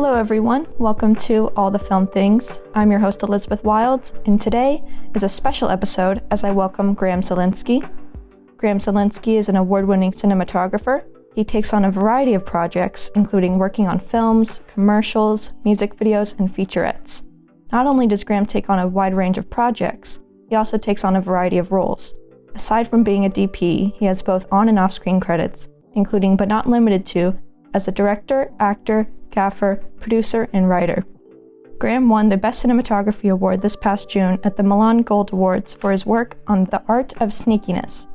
Hello everyone, welcome to All the Film Things. I'm your host Elizabeth Wilds, and today is a special episode as I welcome Graham Zielinski. Graham Zielinski is an award-winning cinematographer. He takes on a variety of projects, including working on films, commercials, music videos, and featurettes. Not only does Graham take on a wide range of projects, he also takes on a variety of roles. Aside from being a DP, he has both on and off-screen credits, including but not limited to as a director, actor, gaffer, producer, and writer. Graham won the Best Cinematography Award this past June at the Milan Gold Awards for his work on The Art of Sneakiness.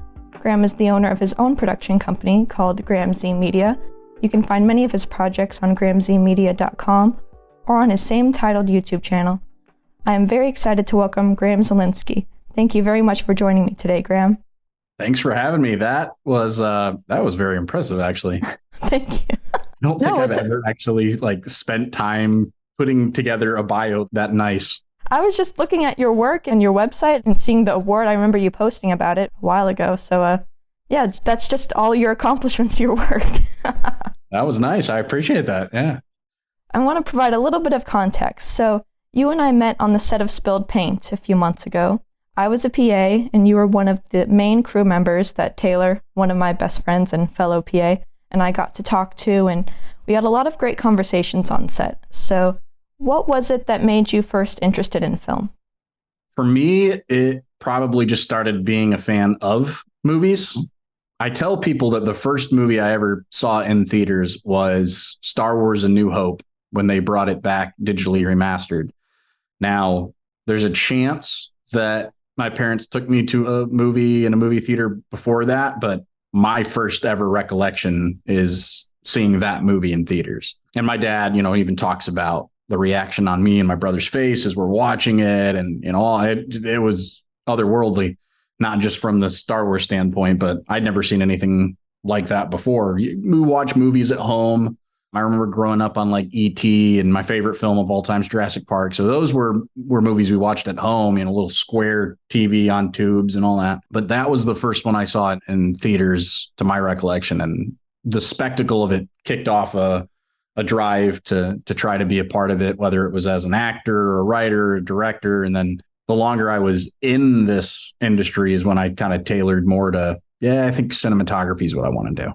Graham is the owner of his own production company called Graham Z Media. You can find many of his projects on grahamzmedia.com or on his same titled YouTube channel. I am very excited to welcome Graham Zielinski. Thank you very much for joining me today, Graham. Thanks for having me. That was very impressive, actually. Thank you. I don't think I've ever actually spent time putting together a bio that nice. I was just looking at your work and your website and seeing the award. I remember you posting about it a while ago. So, yeah, that's just all your accomplishments, your work. That was nice. I appreciate that. Yeah. I want to provide a little bit of context. So, you and I met on the set of Spilled Paint a few months ago. I was a PA, and you were one of the main crew members that Taylor, one of my best friends and fellow PA, and I got to talk to, and we had a lot of great conversations on set. So what was it that made you first interested in film? For me, it probably just started being a fan of movies. I tell people that the first movie I ever saw in theaters was Star Wars: A New Hope when they brought it back digitally remastered. Now, there's a chance that my parents took me to a movie in a movie theater before that, but my first ever recollection is seeing that movie in theaters. And my dad, even talks about the reaction on me and my brother's face as we're watching it. And, it was otherworldly, not just from the Star Wars standpoint, but I'd never seen anything like that before. We watch movies at home. I remember growing up on E.T. and my favorite film of all time is Jurassic Park. So those were movies we watched at home, a little square TV on tubes and all that. But that was the first one I saw in theaters to my recollection. And the spectacle of it kicked off a drive to try to be a part of it, whether it was as an actor or a writer, or director. And then the longer I was in this industry is when I kind of tailored more to, I think cinematography is what I want to do.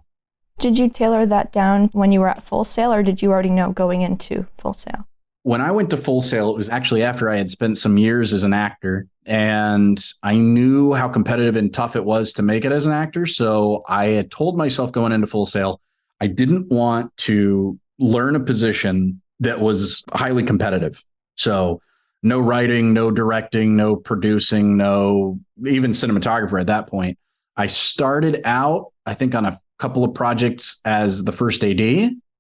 Did you tailor that down when you were at Full Sail, or did you already know going into Full Sail? When I went to Full Sail, it was actually after I had spent some years as an actor, and I knew how competitive and tough it was to make it as an actor. So I had told myself going into Full Sail, I didn't want to learn a position that was highly competitive. So no writing, no directing, no producing, no even cinematographer at that point. I started out, I think, on a couple of projects as the first AD.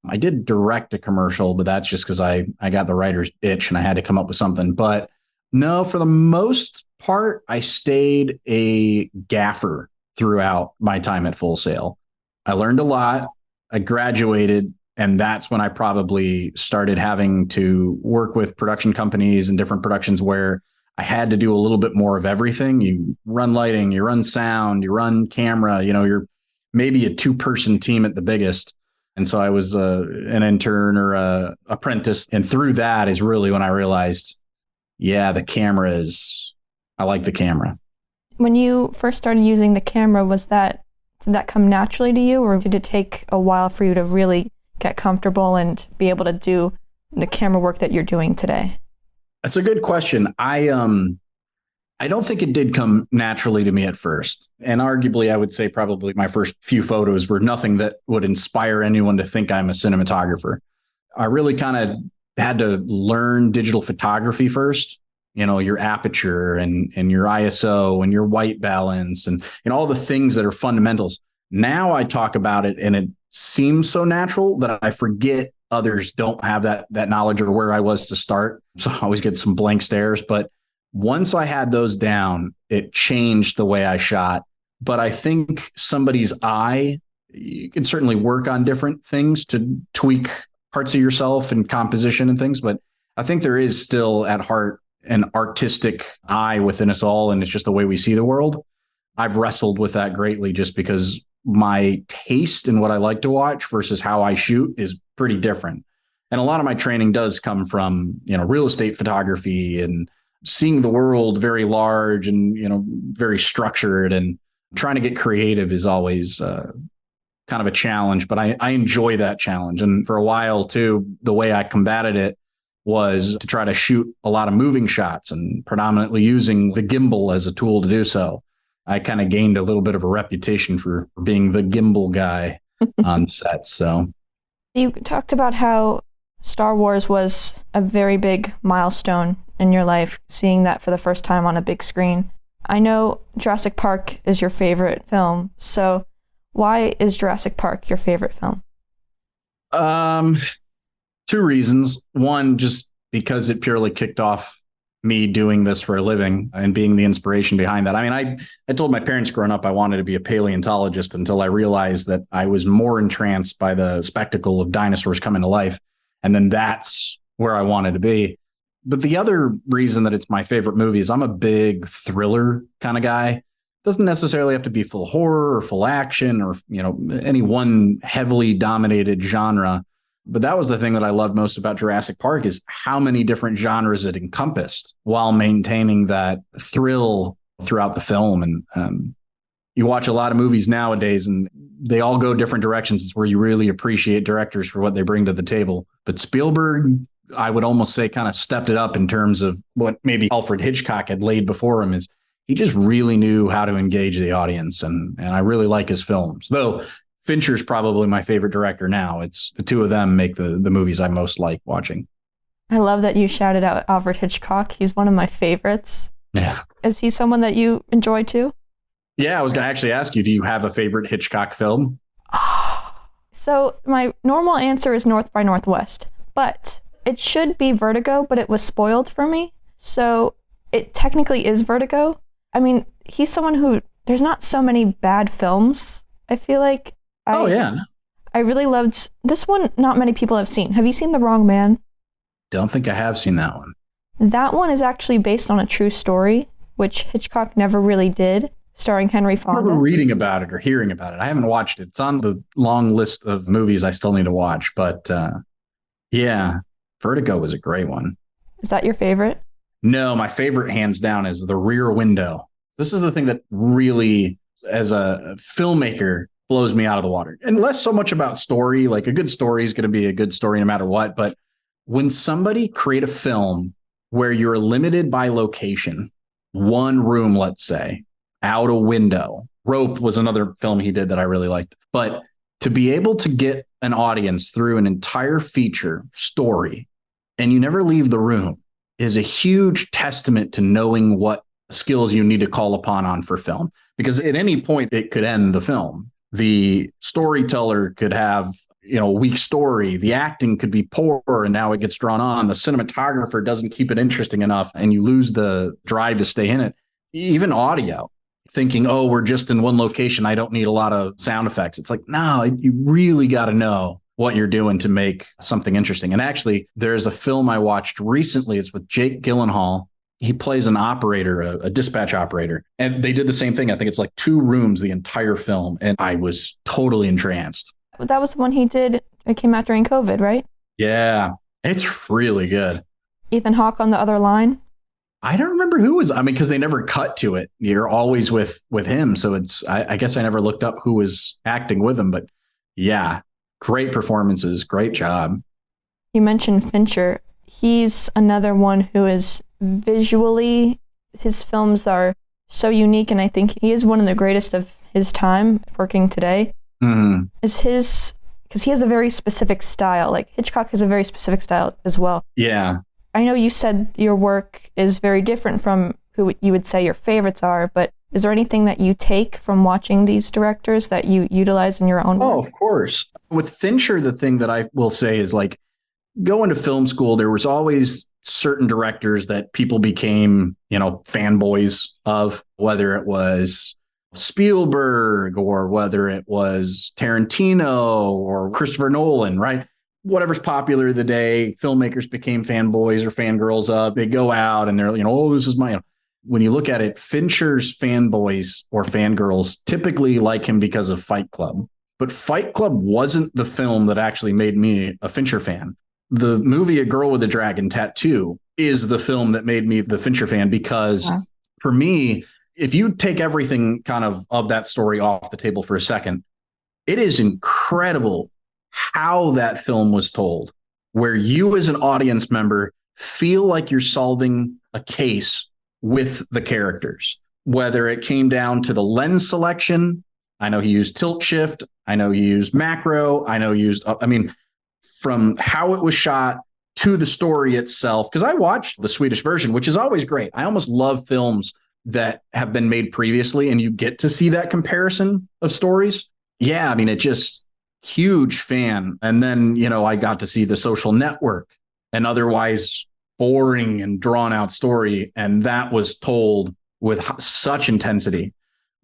I did direct a commercial, but that's just because I got the writer's itch and I had to come up with something. But no, for the most part, I stayed a gaffer throughout my time at Full Sail. I learned a lot. I graduated, and that's when I probably started having to work with production companies and different productions where I had to do a little bit more of everything. You run lighting, you run sound, you run camera, you're maybe a two-person team at the biggest. And so I was an intern or a apprentice. And through that is really when I realized, I like the camera. When you first started using the camera, did that come naturally to you, or did it take a while for you to really get comfortable and be able to do the camera work that you're doing today? That's a good question. I don't think it did come naturally to me at first. And arguably, I would say probably my first few photos were nothing that would inspire anyone to think I'm a cinematographer. I really kind of had to learn digital photography first, your aperture and your ISO and your white balance and all the things that are fundamentals. Now I talk about it and it seems so natural that I forget others don't have that knowledge or where I was to start. So I always get some blank stares, but once I had those down, it changed the way I shot. But I think somebody's eye, you can certainly work on different things to tweak parts of yourself and composition and things. But I think there is still at heart an artistic eye within us all. And it's just the way we see the world. I've wrestled with that greatly just because my taste in what I like to watch versus how I shoot is pretty different. And a lot of my training does come from, real estate photography and seeing the world very large and, very structured, and trying to get creative is always kind of a challenge, but I enjoy that challenge. And for a while too, the way I combated it was to try to shoot a lot of moving shots and predominantly using the gimbal as a tool to do so. I kind of gained a little bit of a reputation for being the gimbal guy on set. So you talked about how Star Wars was a very big milestone in your life, seeing that for the first time on a big screen. I know Jurassic Park is your favorite film, so why is Jurassic Park your favorite film? Two reasons. One, just because it purely kicked off me doing this for a living and being the inspiration behind that. I mean, I told my parents growing up I wanted to be a paleontologist until I realized that I was more entranced by the spectacle of dinosaurs coming to life. And then that's where I wanted to be. But the other reason that it's my favorite movie is I'm a big thriller kind of guy. It doesn't necessarily have to be full horror or full action or, any one heavily dominated genre. But that was the thing that I loved most about Jurassic Park, is how many different genres it encompassed while maintaining that thrill throughout the film. And you watch a lot of movies nowadays and they all go different directions. It's where you really appreciate directors for what they bring to the table. But Spielberg, I would almost say, kind of stepped it up in terms of what maybe Alfred Hitchcock had laid before him. Is he just really knew how to engage the audience. And I really like his films, though Fincher's probably my favorite director now. It's the two of them make the movies I most like watching. I love that you shouted out Alfred Hitchcock. He's one of my favorites. Yeah. Is he someone that you enjoy too? Yeah, I was going to actually ask you, do you have a favorite Hitchcock film? So my normal answer is North by Northwest, but it should be Vertigo, but it was spoiled for me. So it technically is Vertigo. I mean, he's someone who, there's not so many bad films, I feel like. I really loved this one. Not many people have seen. Have you seen The Wrong Man? Don't think I have seen that one. That one is actually based on a true story, which Hitchcock never really did, starring Henry Fonda. I remember reading about it or hearing about it. I haven't watched it. It's on the long list of movies I still need to watch. But yeah, Vertigo was a great one. Is that your favorite? No, my favorite hands down is The Rear Window. This is the thing that really, as a filmmaker, blows me out of the water. And less so much about story. Like, a good story is going to be a good story no matter what. But when somebody create a film where you're limited by location, one room, let's say, out a window. Rope was another film he did that I really liked. But to be able to get an audience through an entire feature story and you never leave the room is a huge testament to knowing what skills you need to call upon on for film. Because at any point it could end the film. The storyteller could have, a weak story. The acting could be poor and now it gets drawn on. The cinematographer doesn't keep it interesting enough and you lose the drive to stay in it. Even audio, thinking, oh, we're just in one location, I don't need a lot of sound effects. It's like, no, you really got to know what you're doing to make something interesting. And actually, there's a film I watched recently. It's with Jake Gyllenhaal. He plays an operator, a dispatch operator. And they did the same thing. I think it's like 2 rooms the entire film. And I was totally entranced. That was the one he did. It came out during COVID, right? Yeah, it's really good. Ethan Hawke on the other line. I don't remember who was, because they never cut to it. You're always with him. So I guess I never looked up who was acting with him. But yeah, great performances. Great job. You mentioned Fincher. He's another one who is visually, his films are so unique, and I think he is one of the greatest of his time working today. Mm-hmm. Because he has a very specific style. Like, Hitchcock has a very specific style as well. Yeah. I know you said your work is very different from who you would say your favorites are, but is there anything that you take from watching these directors that you utilize in your own work? Oh, of course. With Fincher, the thing that I will say is, like, going to film school, there was always certain directors that people became, fanboys of, whether it was Spielberg or whether it was Tarantino or Christopher Nolan, right? Whatever's popular of the day, filmmakers became fanboys or fangirls of. They go out and they're, oh, this is my. When you look at it, Fincher's fanboys or fangirls typically like him because of Fight Club. But Fight Club wasn't the film that actually made me a Fincher fan. the movie A Girl with a Dragon Tattoo is the film that made me the Fincher fan because Wow. for me, if you take everything kind of that story off the table for a second, it is incredible how that film was told, where you as an audience member feel like you're solving a case with the characters, whether it came down to the lens selection. I know he used tilt shift. I know he used macro. I know he used, I mean, from how it was shot to the story itself. Because I watched the Swedish version, which is always great. I almost love films that have been made previously and you get to see that comparison of stories. Yeah, I mean, it just huge fan. And then, I got to see The Social Network, an otherwise boring and drawn out story. And that was told with such intensity.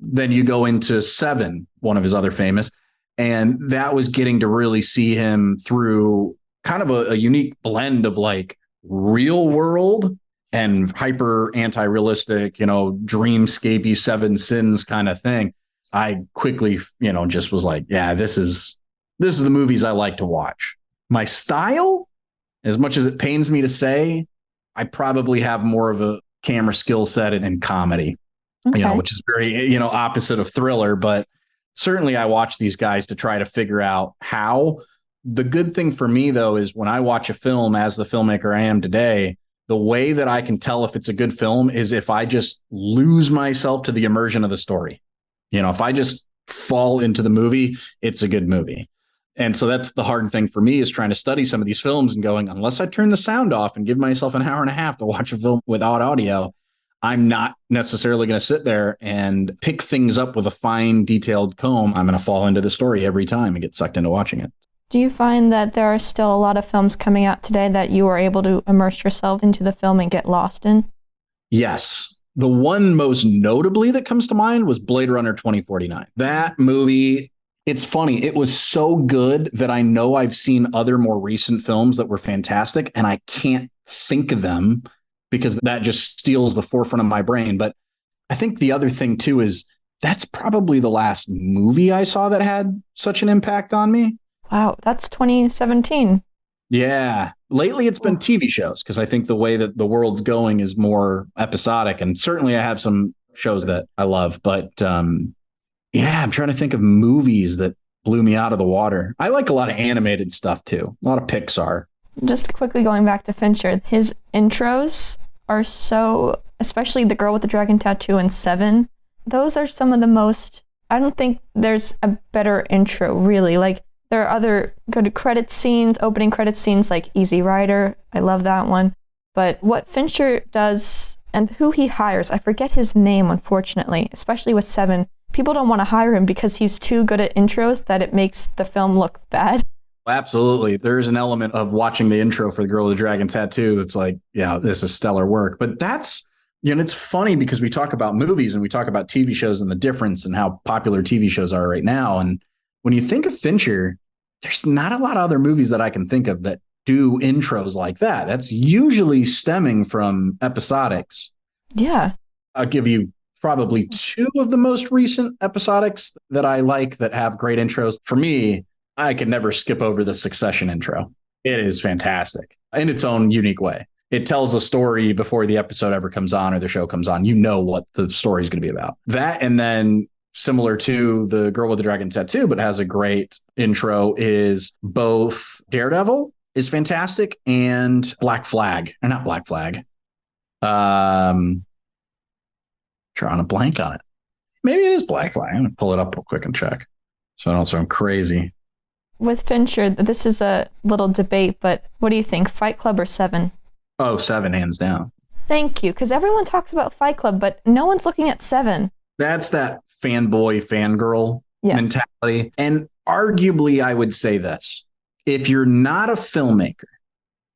Then you go into Seven, one of his other famous, and that was getting to really see him through kind of a unique blend of like real world and hyper anti-realistic, dreamscapey Seven Sins kind of thing. I quickly, just was like, yeah, this is the movies I like to watch. My style, as much as it pains me to say, I probably have more of a camera skill set in comedy, Okay. which is very, opposite of thriller. But certainly I watch these guys to try to figure out how. The good thing for me, though, is when I watch a film as the filmmaker I am today, the way that I can tell if it's a good film is if I just lose myself to the immersion of the story. If I just fall into the movie, it's a good movie. And so that's the hard thing for me is trying to study some of these films and going, unless I turn the sound off and give myself an hour and a half to watch a film without audio, I'm not necessarily going to sit there and pick things up with a fine, detailed comb. I'm going to fall into the story every time and get sucked into watching it. Do you find that there are still a lot of films coming out today that you are able to immerse yourself into the film and get lost in? Yes. The one most notably that comes to mind was Blade Runner 2049. That movie, it's funny. It was so good that I know I've seen other more recent films that were fantastic, and I can't think of them because that just steals the forefront of my brain. But I think the other thing, too, is that's probably the last movie I saw that had such an impact on me. Wow, that's 2017. Yeah. Lately, it's been TV shows because I think the way that the world's going is more episodic. And certainly I have some shows that I love. But yeah, I'm trying to think of movies that blew me out of the water. I like a lot of animated stuff, too. A lot of Pixar. Just quickly going back to Fincher, his intros are so, especially The Girl with the Dragon Tattoo and Seven, those are some of the most, I don't think there's a better intro, really. Like, there are other good credit scenes, opening credit scenes like Easy Rider. I love that one. But what Fincher does and who he hires, I forget his name, unfortunately, especially with Seven. People don't want to hire him because he's too good at intros that it makes the film look bad. Absolutely. There is an element of watching the intro for The Girl with the Dragon Tattoo that's like, yeah, this is stellar work. But that's, it's funny because we talk about movies and we talk about TV shows and the difference and how popular TV shows are right now. And when you think of Fincher, there's not a lot of other movies that I can think of that do intros like that. That's usually stemming from episodics. Yeah. I'll give you probably two of the most recent episodics that I like that have great intros. For me, I could never skip over the Succession intro. It is fantastic in its own unique way. It tells a story before the episode ever comes on or the show comes on. You know what the story is going to be about. That, and then similar to The Girl with the Dragon Tattoo, but has a great intro, is both Daredevil is fantastic and Black Flag, or not Black Flag. Drawing a blank on it. Maybe it is Black Flag. I'm going to pull it up real quick and check so I don't sound crazy. With Fincher, this is a little debate, but what do you think, Fight Club or Seven? Oh, Seven, hands down. Thank you, because everyone talks about Fight Club, but no one's looking at Seven. That's that fanboy, fangirl mentality. And arguably, I would say this. If you're not a filmmaker,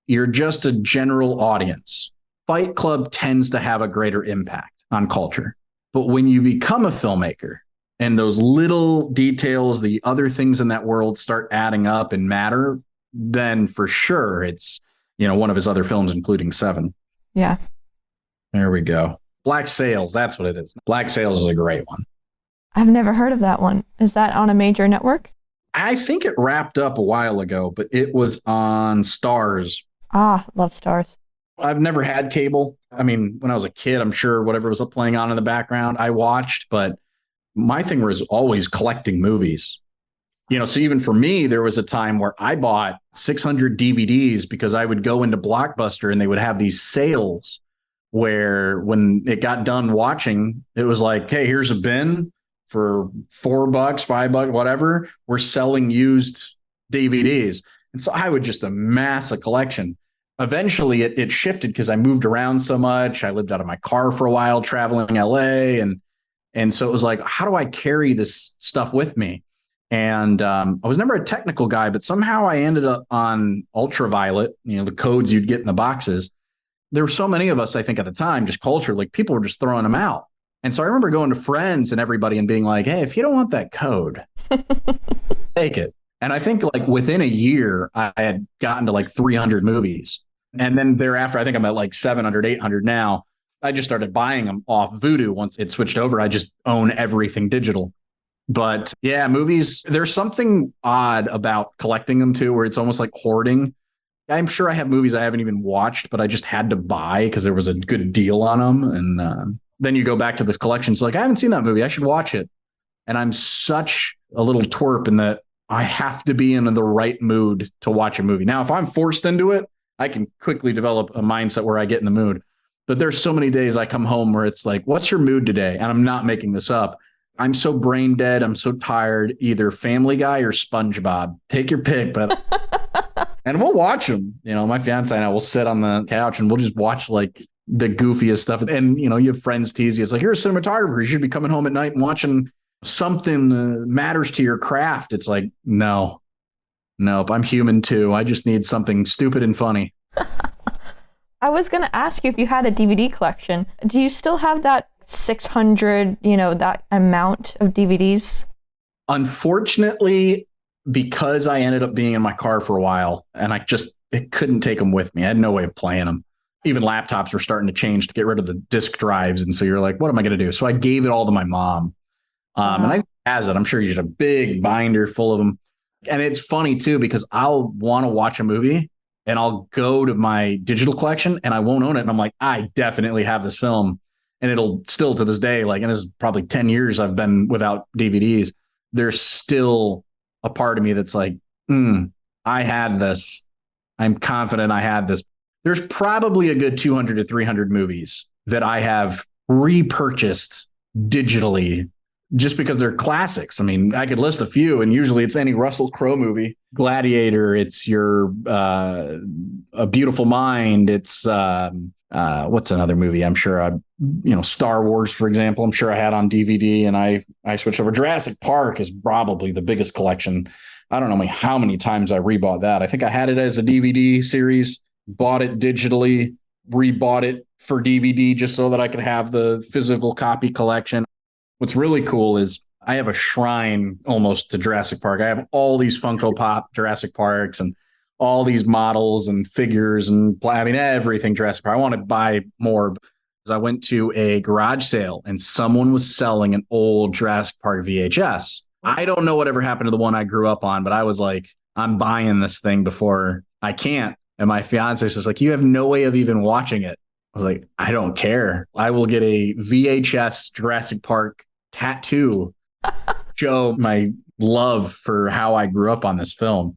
you're just a general audience, Fight Club tends to have a greater impact on culture. But when you become a filmmaker and those little details, the other things in that world start adding up and matter, then for sure it's, one of his other films, including Seven. Yeah. There we go. Black Sails, that's what it is. Black Sails is a great one. I've never heard of that one. Is that on a major network? I think it wrapped up a while ago, but it was on Stars. Ah, love stars. I've never had cable. I mean, when I was a kid, I'm sure whatever was playing on in the background, I watched, but my thing was always collecting movies. So even for me, there was a time where I bought 600 DVDs because I would go into Blockbuster and they would have these sales where when it got done watching, it was like, hey, here's a bin for $4, $5, whatever. We're selling used DVDs. And so I would just amass a collection. Eventually it shifted because I moved around so much. I lived out of my car for a while, traveling LA. And so it was like, how do I carry this stuff with me? And I was never a technical guy, but somehow I ended up on Ultraviolet, the codes you'd get in the boxes. There were so many of us, I think, at the time, just culture, like people were just throwing them out. And so I remember going to friends and everybody and being like, hey, if you don't want that code, take it. And I think like within a year, I had gotten to like 300 movies. And then thereafter, I think I'm at like 700, 800 now. I just started buying them off Vudu once it switched over. I just own everything digital. But yeah, movies, there's something odd about collecting them too, where it's almost like hoarding. I'm sure I have movies I haven't even watched, but I just had to buy because there was a good deal on them. And then you go back to this collection. It's like, I haven't seen that movie. I should watch it. And I'm such a little twerp in that I have to be in the right mood to watch a movie. Now, if I'm forced into it, I can quickly develop a mindset where I get in the mood. But there's so many days I come home where it's like, what's your mood today? And I'm not making this up. I'm so brain dead. I'm so tired. Either Family Guy or SpongeBob. Take your pick, but and we'll watch them. My fiance and I will sit on the couch and we'll just watch like the goofiest stuff. And you have friends tease you. It's like, you're a cinematographer. You should be coming home at night and watching something that matters to your craft. It's like, no, nope. I'm human too. I just need something stupid and funny. I was going to ask you if you had a DVD collection. Do you still have that 600, that amount of DVDs? Unfortunately, because I ended up being in my car for a while and it couldn't take them with me. I had no way of playing them. Even laptops were starting to change to get rid of the disk drives. And so you're like, what am I going to do? So I gave it all to my mom. And I has it. I'm sure you have a big binder full of them. And it's funny too, because I'll want to watch a movie and I'll go to my digital collection and I won't own it. And I'm like, I definitely have this film. And it'll still to this day, like, and this is probably 10 years I've been without DVDs. There's still a part of me that's like, I had this. I'm confident I had this. There's probably a good 200 to 300 movies that I have repurchased digitally just because they're classics. I mean, I could list a few, and usually it's any Russell Crowe movie. Gladiator, it's your A Beautiful Mind. It's what's another movie? I'm sure Star Wars, for example. I'm sure I had on DVD, and I switched over. Jurassic Park is probably the biggest collection. I don't know how many times I rebought that. I think I had it as a DVD series, bought it digitally, rebought it for DVD just so that I could have the physical copy collection. What's really cool is I have a shrine almost to Jurassic Park. I have all these Funko Pop Jurassic Parks and all these models and figures and everything Jurassic Park. I want to buy more. I went to a garage sale and someone was selling an old Jurassic Park VHS. I don't know whatever happened to the one I grew up on, but I was like, I'm buying this thing before I can't. And my fiance is just like, you have no way of even watching it. I was like, I don't care. I will get a VHS Jurassic Park tattoo, show my love for how I grew up on this film.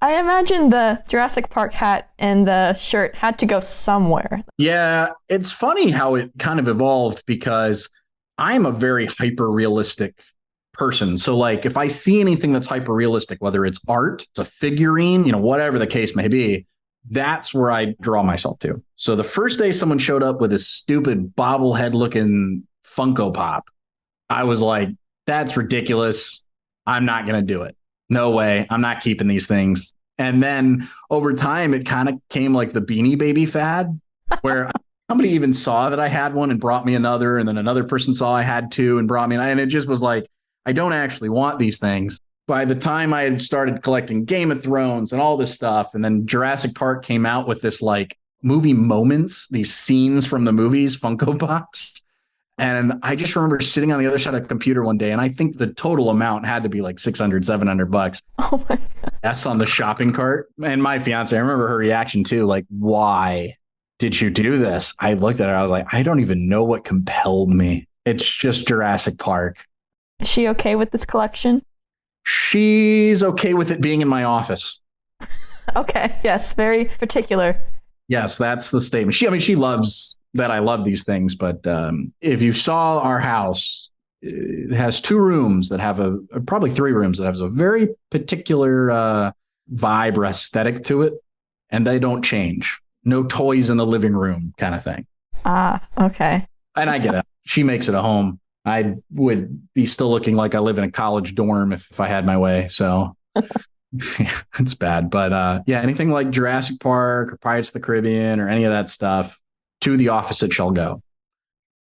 I imagine the Jurassic Park hat and the shirt had to go somewhere. Yeah, it's funny how it kind of evolved because I'm a very hyper realistic person. So like if I see anything that's hyper realistic, whether it's art, it's a figurine, whatever the case may be, that's where I draw myself to. So the first day someone showed up with a stupid bobblehead looking Funko Pop, I was like, that's ridiculous. I'm not going to do it. No way. I'm not keeping these things. And then over time, it kind of came like the Beanie Baby fad, where somebody even saw that I had one and brought me another. And then another person saw I had two and brought me. And it just was like, I don't actually want these things. By the time I had started collecting Game of Thrones and all this stuff, and then Jurassic Park came out with this like movie moments, these scenes from the movies, Funko Pops. And I just remember sitting on the other side of the computer one day, and I think the total amount had to be like 600, $700. Oh my. That's on the shopping cart. And my fiance, I remember her reaction too. Like, why did you do this? I looked at her. I was like, I don't even know what compelled me. It's just Jurassic Park. Is she okay with this collection? She's okay with it being in my office. Okay, yes, very particular. Yes, that's the statement. She loves that I love these things. But if you saw our house, it has two rooms that have probably three rooms that have a very particular vibe or aesthetic to it, and they don't change. No toys in the living room kind of thing. Ah, okay. And I get it. She makes it a home. I would be still looking like I live in a college dorm if I had my way. So yeah, it's bad. But yeah, anything like Jurassic Park or Pirates of the Caribbean or any of that stuff, to the office it shall go.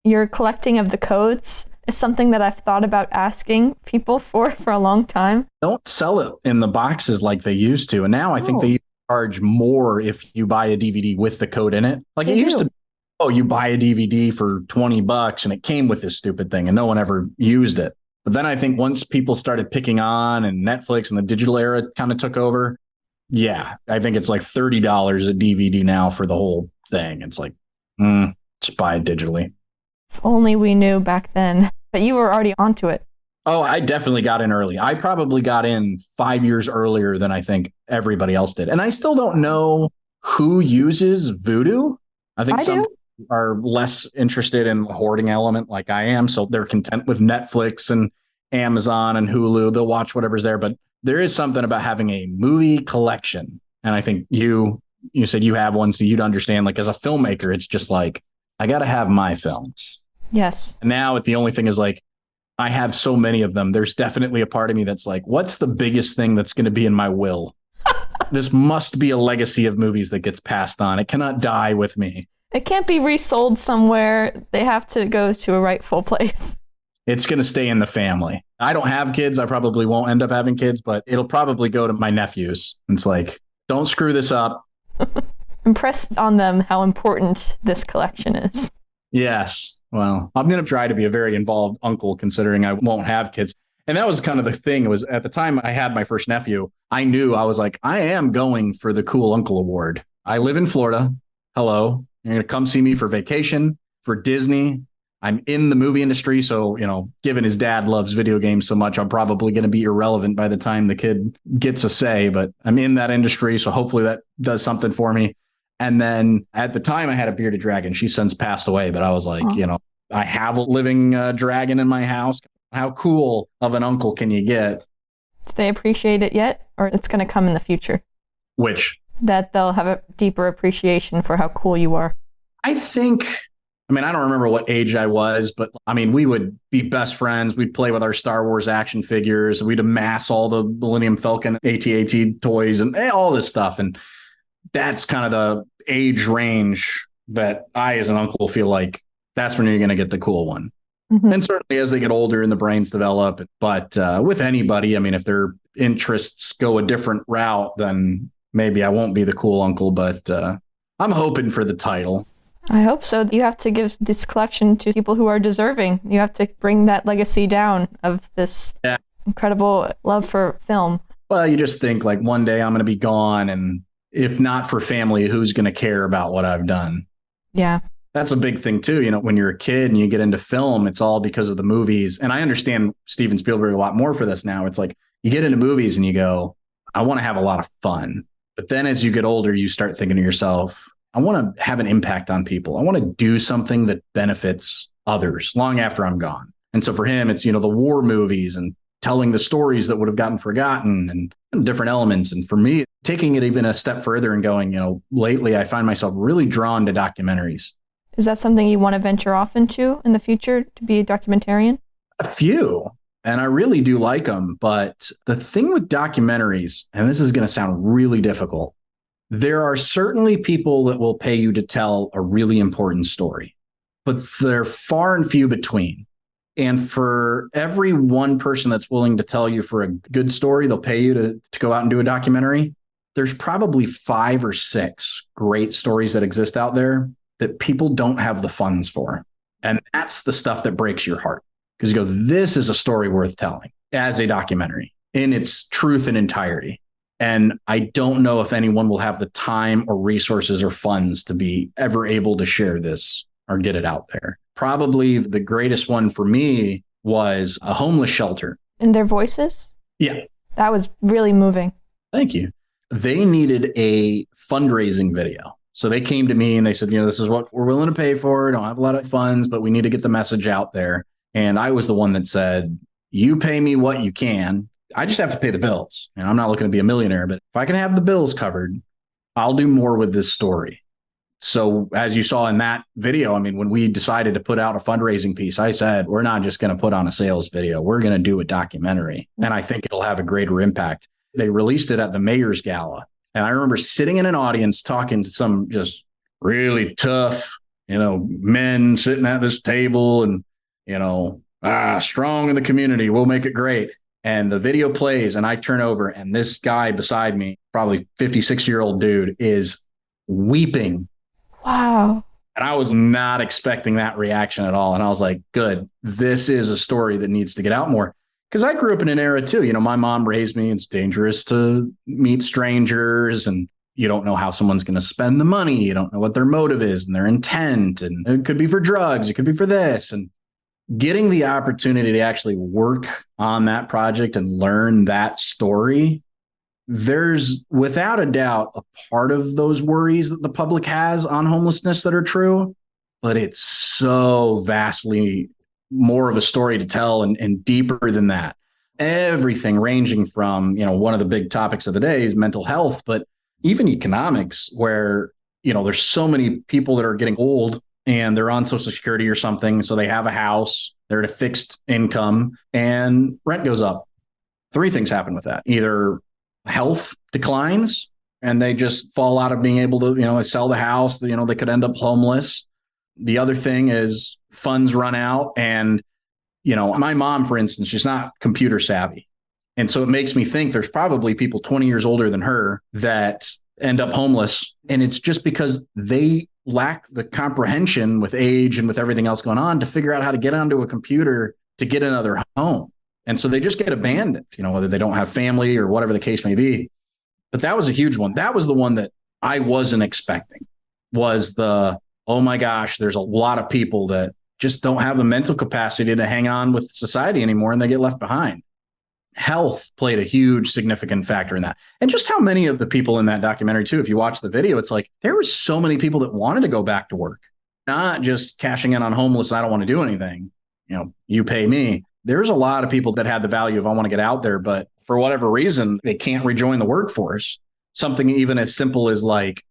Your collecting of the codes is something that I've thought about asking people for a long time. Don't sell it in the boxes like they used to. And now I think they charge more if you buy a DVD with the code in it. Like it used to be, oh, you buy a DVD for $20 and it came with this stupid thing and no one ever used it. But then I think once people started picking on and Netflix and the digital era kind of took over, yeah, I think it's like $30 a DVD now for the whole thing. It's like, just buy it digitally. If only we knew back then. But you were already onto it. Oh, I definitely got in early. I probably got in 5 years earlier than I think everybody else did. And I still don't know who uses Vudu. I think some are less interested in the hoarding element like I am. So they're content with Netflix and Amazon and Hulu. They'll watch whatever's there. But there is something about having a movie collection. And I think you said you have one, so you'd understand, like as a filmmaker, it's just like, I got to have my films. Yes. And now the only thing is like, I have so many of them. There's definitely a part of me that's like, what's the biggest thing that's going to be in my will? This must be a legacy of movies that gets passed on. It cannot die with me. It can't be resold somewhere. They have to go to a rightful place. It's going to stay in the family. I don't have kids. I probably won't end up having kids, but it'll probably go to my nephews. It's like, don't screw this up. Impressed on them how important this collection is. Yes. Well, I'm going to try to be a very involved uncle considering I won't have kids. And that was kind of the thing. It was at the time I had my first nephew, I knew I was like, I am going for the cool uncle award. I live in Florida. Hello. You're going to come see me for vacation, for Disney. I'm in the movie industry. So, given his dad loves video games so much, I'm probably going to be irrelevant by the time the kid gets a say, but I'm in that industry. So hopefully that does something for me. And then at the time I had a bearded dragon. She since passed away, but I was like, I have a living dragon in my house. How cool of an uncle can you get? Do they appreciate it yet? Or it's going to come in the future? Which? That they'll have a deeper appreciation for how cool you are. I think, I don't remember what age I was, but we would be best friends. We'd play with our Star Wars action figures. We'd amass all the Millennium Falcon AT-AT toys and all this stuff. And that's kind of the age range that I, as an uncle, feel like that's when you're going to get the cool one. Mm-hmm. And certainly as they get older and the brains develop, but with anybody, if their interests go a different route, then maybe I won't be the cool uncle, but I'm hoping for the title. I hope so. You have to give this collection to people who are deserving. You have to bring that legacy down of this incredible love for film. Well, you just think like one day I'm going to be gone, and if not for family, who's going to care about what I've done? Yeah. That's a big thing too. When you're a kid and you get into film, it's all because of the movies. And I understand Steven Spielberg a lot more for this now. It's like you get into movies and you go, I want to have a lot of fun. But then as you get older, you start thinking to yourself, I want to have an impact on people. I want to do something that benefits others long after I'm gone. And so for him, it's, the war movies and telling the stories that would have gotten forgotten and different elements. And for me, taking it even a step further and going, lately I find myself really drawn to documentaries. Is that something you want to venture off into in the future, to be a documentarian? A few, and I really do like them. But the thing with documentaries, and this is going to sound really difficult, there are certainly people that will pay you to tell a really important story, but they're far and few between. And for every one person that's willing to tell you for a good story, they'll pay you to go out and do a documentary. There's probably 5 or 6 great stories that exist out there that people don't have the funds for. And that's the stuff that breaks your heart because you go, this is a story worth telling as a documentary in its truth and entirety. And I don't know if anyone will have the time or resources or funds to be ever able to share this or get it out there. Probably the greatest one for me was a homeless shelter. In their voices? Yeah. That was really moving. Thank you. They needed a fundraising video. So they came to me and they said, this is what we're willing to pay for. Don't have a lot of funds, but we need to get the message out there. And I was the one that said, you pay me what you can. I just have to pay the bills. And I'm not looking to be a millionaire, but if I can have the bills covered, I'll do more with this story. So as you saw in that video, I mean, when we decided to put out a fundraising piece, I said, we're not just going to put on a sales video. We're going to do a documentary. And I think it'll have a greater impact. They released it at the mayor's gala. And I remember sitting in an audience talking to some just really tough, men sitting at this table and, strong in the community. We'll make it great. And the video plays and I turn over and this guy beside me, probably 56-year-old dude, is weeping. Wow. And I was not expecting that reaction at all. And I was like, good, this is a story that needs to get out more. Because I grew up in an era too. My mom raised me. It's dangerous to meet strangers and you don't know how someone's going to spend the money. You don't know what their motive is and their intent. And it could be for drugs. It could be for this. And getting the opportunity to actually work on that project and learn that story, there's without a doubt a part of those worries that the public has on homelessness that are true, but it's so vastly more of a story to tell and deeper than that. Everything ranging from, one of the big topics of the day is mental health, but even economics where, there's so many people that are getting old and they're on Social Security or something. So they have a house, they're at a fixed income and rent goes up. Three things happen with that. Either health declines and they just fall out of being able to, sell the house, they could end up homeless. The other thing is funds run out and, my mom, for instance, she's not computer savvy. And so it makes me think there's probably people 20 years older than her that end up homeless. And it's just because they lack the comprehension with age and with everything else going on to figure out how to get onto a computer to get another home. And so they just get abandoned, whether they don't have family or whatever the case may be. But that was a huge one. That was the one that I wasn't expecting was oh my gosh, there's a lot of people that just don't have the mental capacity to hang on with society anymore and they get left behind. Health played a huge significant factor in that. And just how many of the people in that documentary too, if you watch the video, it's like there were so many people that wanted to go back to work, not just cashing in on homeless. I don't want to do anything. You pay me. There's a lot of people that had the value of I want to get out there, but for whatever reason, they can't rejoin the workforce. Something even as simple as like,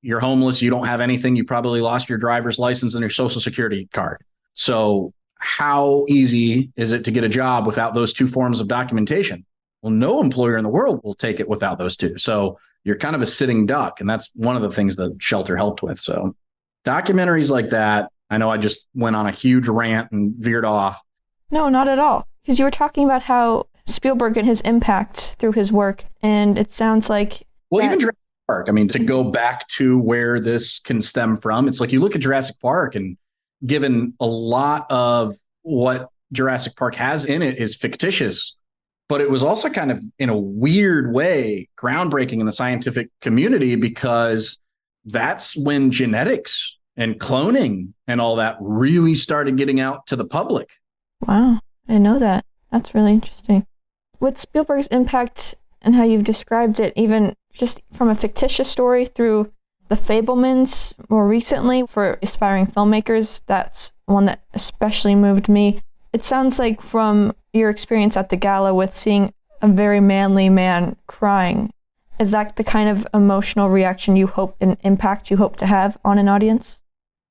you're homeless, you don't have anything, you probably lost your driver's license and your social security card. So how easy is it to get a job without those two forms of documentation? Well, no employer in the world will take it without those two. So you're kind of a sitting duck. And that's one of the things that Shelter helped with. So documentaries like that, I know I just went on a huge rant and veered off. No, not at all. Because you were talking about how Spielberg and his impact through his work. And it sounds like... Well, even Jurassic Park. I mean, to go back to where this can stem from, it's like you look at Jurassic Park and given a lot of what Jurassic Park has in it is fictitious, but it was also kind of in a weird way groundbreaking in the scientific community because that's when genetics and cloning and all that really started getting out to the public. Wow, I know that. That's really interesting. With Spielberg's impact and how you've described it, even just from a fictitious story through The Fabelmans more recently for aspiring filmmakers, that's one that especially moved me. It sounds like from your experience at the gala with seeing a very manly man crying, is that the kind of emotional reaction you hope and impact you hope to have on an audience?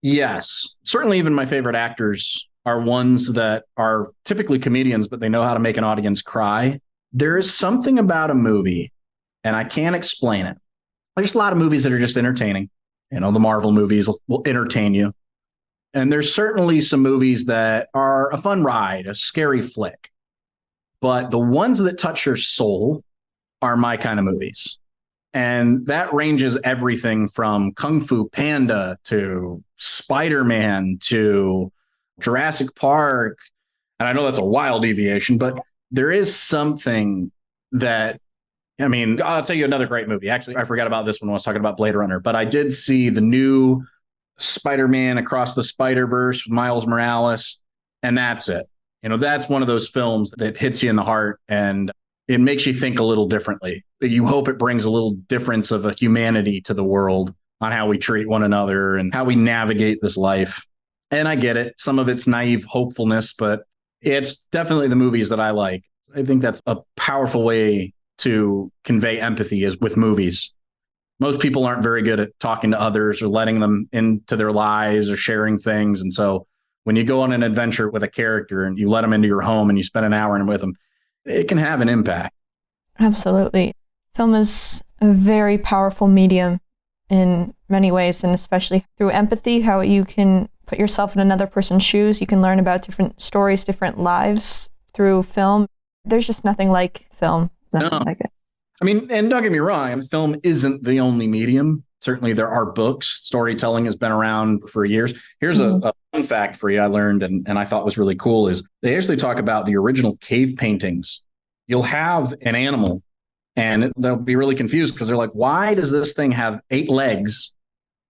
Yes. Certainly even my favorite actors are ones that are typically comedians, but they know how to make an audience cry. There is something about a movie, and I can't explain it. There's a lot of movies that are just entertaining. The Marvel movies will entertain you. And there's certainly some movies that are a fun ride, a scary flick. But the ones that touch your soul are my kind of movies. And that ranges everything from Kung Fu Panda to Spider-Man to Jurassic Park. And I know that's a wild deviation, but there is something that, I mean, I'll tell you another great movie. Actually, I forgot about this one when I was talking about Blade Runner, but I did see the new Spider-Man Across the Spider-Verse with Miles Morales, and that's it. That's one of those films that hits you in the heart and it makes you think a little differently. You hope it brings a little difference of a humanity to the world on how we treat one another and how we navigate this life. And I get it. Some of it's naive hopefulness, but it's definitely the movies that I like. I think that's a powerful way to convey empathy is with movies. Most people aren't very good at talking to others or letting them into their lives or sharing things. And so when you go on an adventure with a character and you let them into your home and you spend an hour with them, it can have an impact. Absolutely. Film is a very powerful medium in many ways, and especially through empathy, how you can put yourself in another person's shoes. You can learn about different stories, different lives through film. There's just nothing like film. Nothing like it. I mean, and don't get me wrong, film isn't the only medium. Certainly there are books. Storytelling has been around for years. Here's a fun fact for you I learned and I thought was really cool is they actually talk about the original cave paintings. You'll have an animal and they'll be really confused because they're like, why does this thing have 8 legs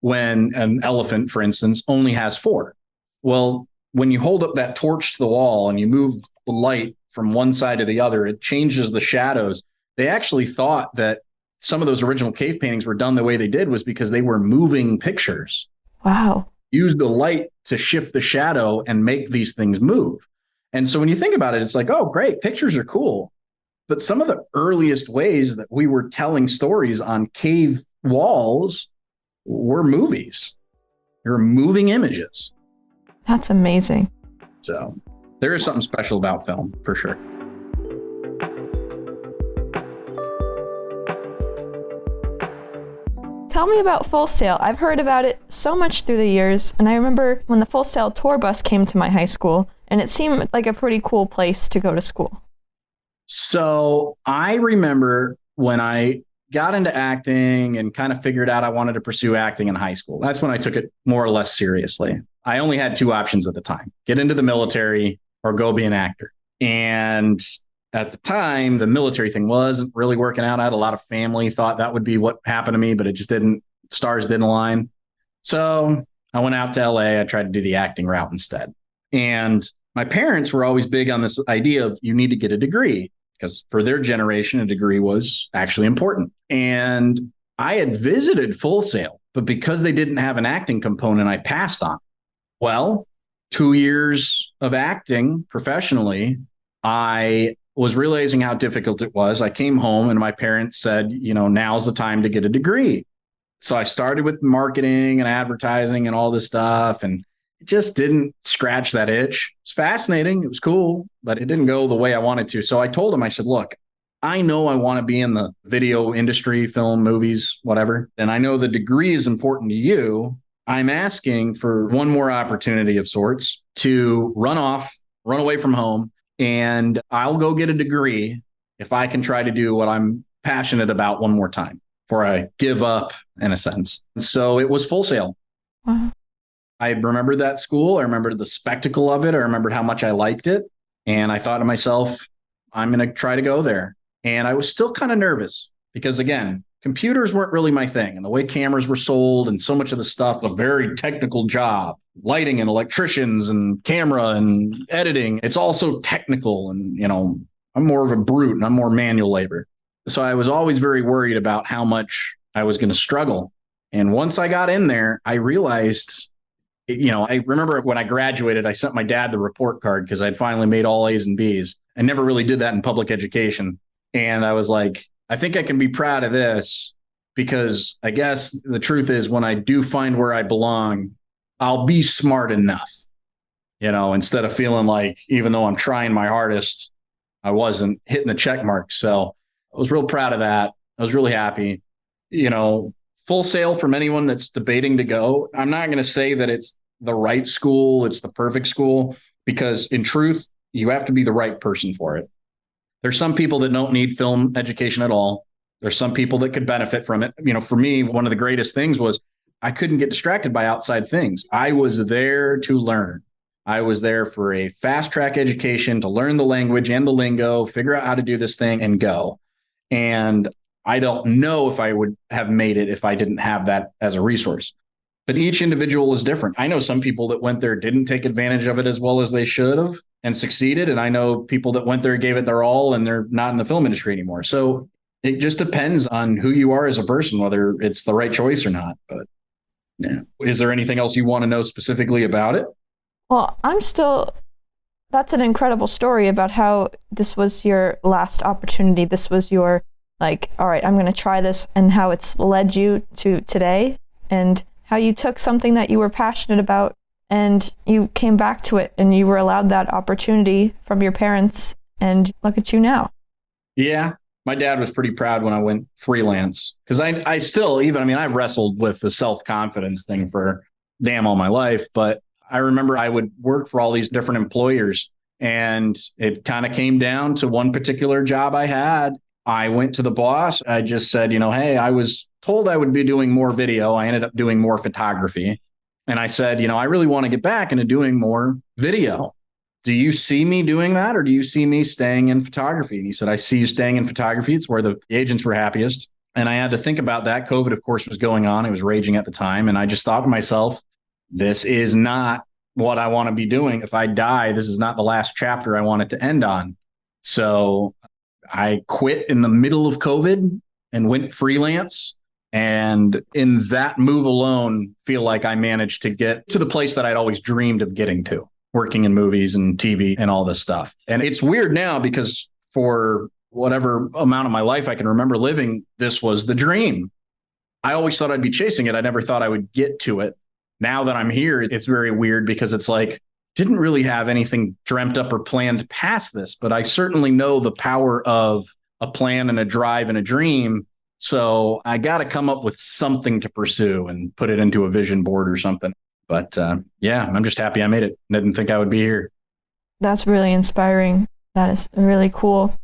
when an elephant, for instance, only has 4? Well, when you hold up that torch to the wall and you move the light from one side to the other, it changes the shadows. They actually thought that some of those original cave paintings were done the way they did was because they were moving pictures. Wow. Use the light to shift the shadow and make these things move. And so when you think about it, it's like, oh, great, pictures are cool. But some of the earliest ways that we were telling stories on cave walls were movies. They were moving images. That's amazing. So there is something special about film, for sure. Tell me about Full Sail. I've heard about it so much through the years, and I remember when the Full Sail tour bus came to my high school, and it seemed like a pretty cool place to go to school. So I remember when I got into acting and kind of figured out I wanted to pursue acting in high school. That's when I took it more or less seriously. I only had 2 options at the time: get into the military or go be an actor. And at the time, the military thing wasn't really working out. I had a lot of family thought that would be what happened to me, but it just didn't. Stars didn't align. So I went out to LA. I tried to do the acting route instead. And my parents were always big on this idea of you need to get a degree because for their generation, a degree was actually important. And I had visited Full Sail, but because they didn't have an acting component, I passed on. Well, 2 years of acting professionally, I was realizing how difficult it was. I came home and my parents said, now's the time to get a degree. So I started with marketing and advertising and all this stuff, and it just didn't scratch that itch. It's fascinating. It was cool, but it didn't go the way I wanted to. So I told him, I said, look, I know I want to be in the video industry, film, movies, whatever. And I know the degree is important to you. I'm asking for one more opportunity of sorts to run away from home, and I'll go get a degree if I can try to do what I'm passionate about one more time before I give up, in a sense. So it was Full Sail. Wow. I remembered that school. I remembered the spectacle of it. I remembered how much I liked it. And I thought to myself, I'm going to try to go there. And I was still kind of nervous because, again, computers weren't really my thing. And the way cameras were sold and so much of the stuff, a very technical job, lighting and electricians and camera and editing. It's all so technical. And, I'm more of a brute and I'm more manual labor. So I was always very worried about how much I was going to struggle. And once I got in there, I realized, I remember when I graduated, I sent my dad the report card because I'd finally made all A's and B's. I never really did that in public education. And I was like, I think I can be proud of this because I guess the truth is when I do find where I belong, I'll be smart enough, instead of feeling like, even though I'm trying my hardest, I wasn't hitting the check mark. So I was real proud of that. I was really happy. Full Sail from anyone that's debating to go. I'm not going to say that it's the right school, it's the perfect school, because in truth, you have to be the right person for it. There's some people that don't need film education at all. There's some people that could benefit from it. For me, one of the greatest things was I couldn't get distracted by outside things. I was there to learn. I was there for a fast track education to learn the language and the lingo, figure out how to do this thing and go. And I don't know if I would have made it if I didn't have that as a resource. But each individual is different. I know some people that went there didn't take advantage of it as well as they should have and succeeded. And I know people that went there, gave it their all, and they're not in the film industry anymore. So it just depends on who you are as a person, whether it's the right choice or not. But yeah. Is there anything else you want to know specifically about it? Well, that's an incredible story about how this was your last opportunity. This was your, like, all right, I'm going to try this, and how it's led you to today, and how you took something that you were passionate about and you came back to it and you were allowed that opportunity from your parents, and look at you now. Yeah. My dad was pretty proud when I went freelance because I still, even, I mean, I've wrestled with the self-confidence thing for damn all my life, but I remember I would work for all these different employers, and it kind of came down to one particular job I had. I went to the boss. I just said, hey, I was told I would be doing more video. I ended up doing more photography. And I said, I really want to get back into doing more video. Do you see me doing that, or do you see me staying in photography? And he said, I see you staying in photography. It's where the agents were happiest. And I had to think about that. COVID, of course, was going on. It was raging at the time. And I just thought to myself, this is not what I want to be doing. If I die, this is not the last chapter I want it to end on. So I quit in the middle of COVID and went freelance. And in that move alone, feel like I managed to get to the place that I'd always dreamed of getting to, working in movies and TV and all this stuff. And it's weird now because for whatever amount of my life I can remember living, this was the dream. I always thought I'd be chasing it. I never thought I would get to it. Now that I'm here, it's very weird because it's like, didn't really have anything dreamt up or planned past this, but I certainly know the power of a plan and a drive and a dream. So I got to come up with something to pursue and put it into a vision board or something. But yeah, I'm just happy I made it. I didn't think I would be here. That's really inspiring. That is really cool.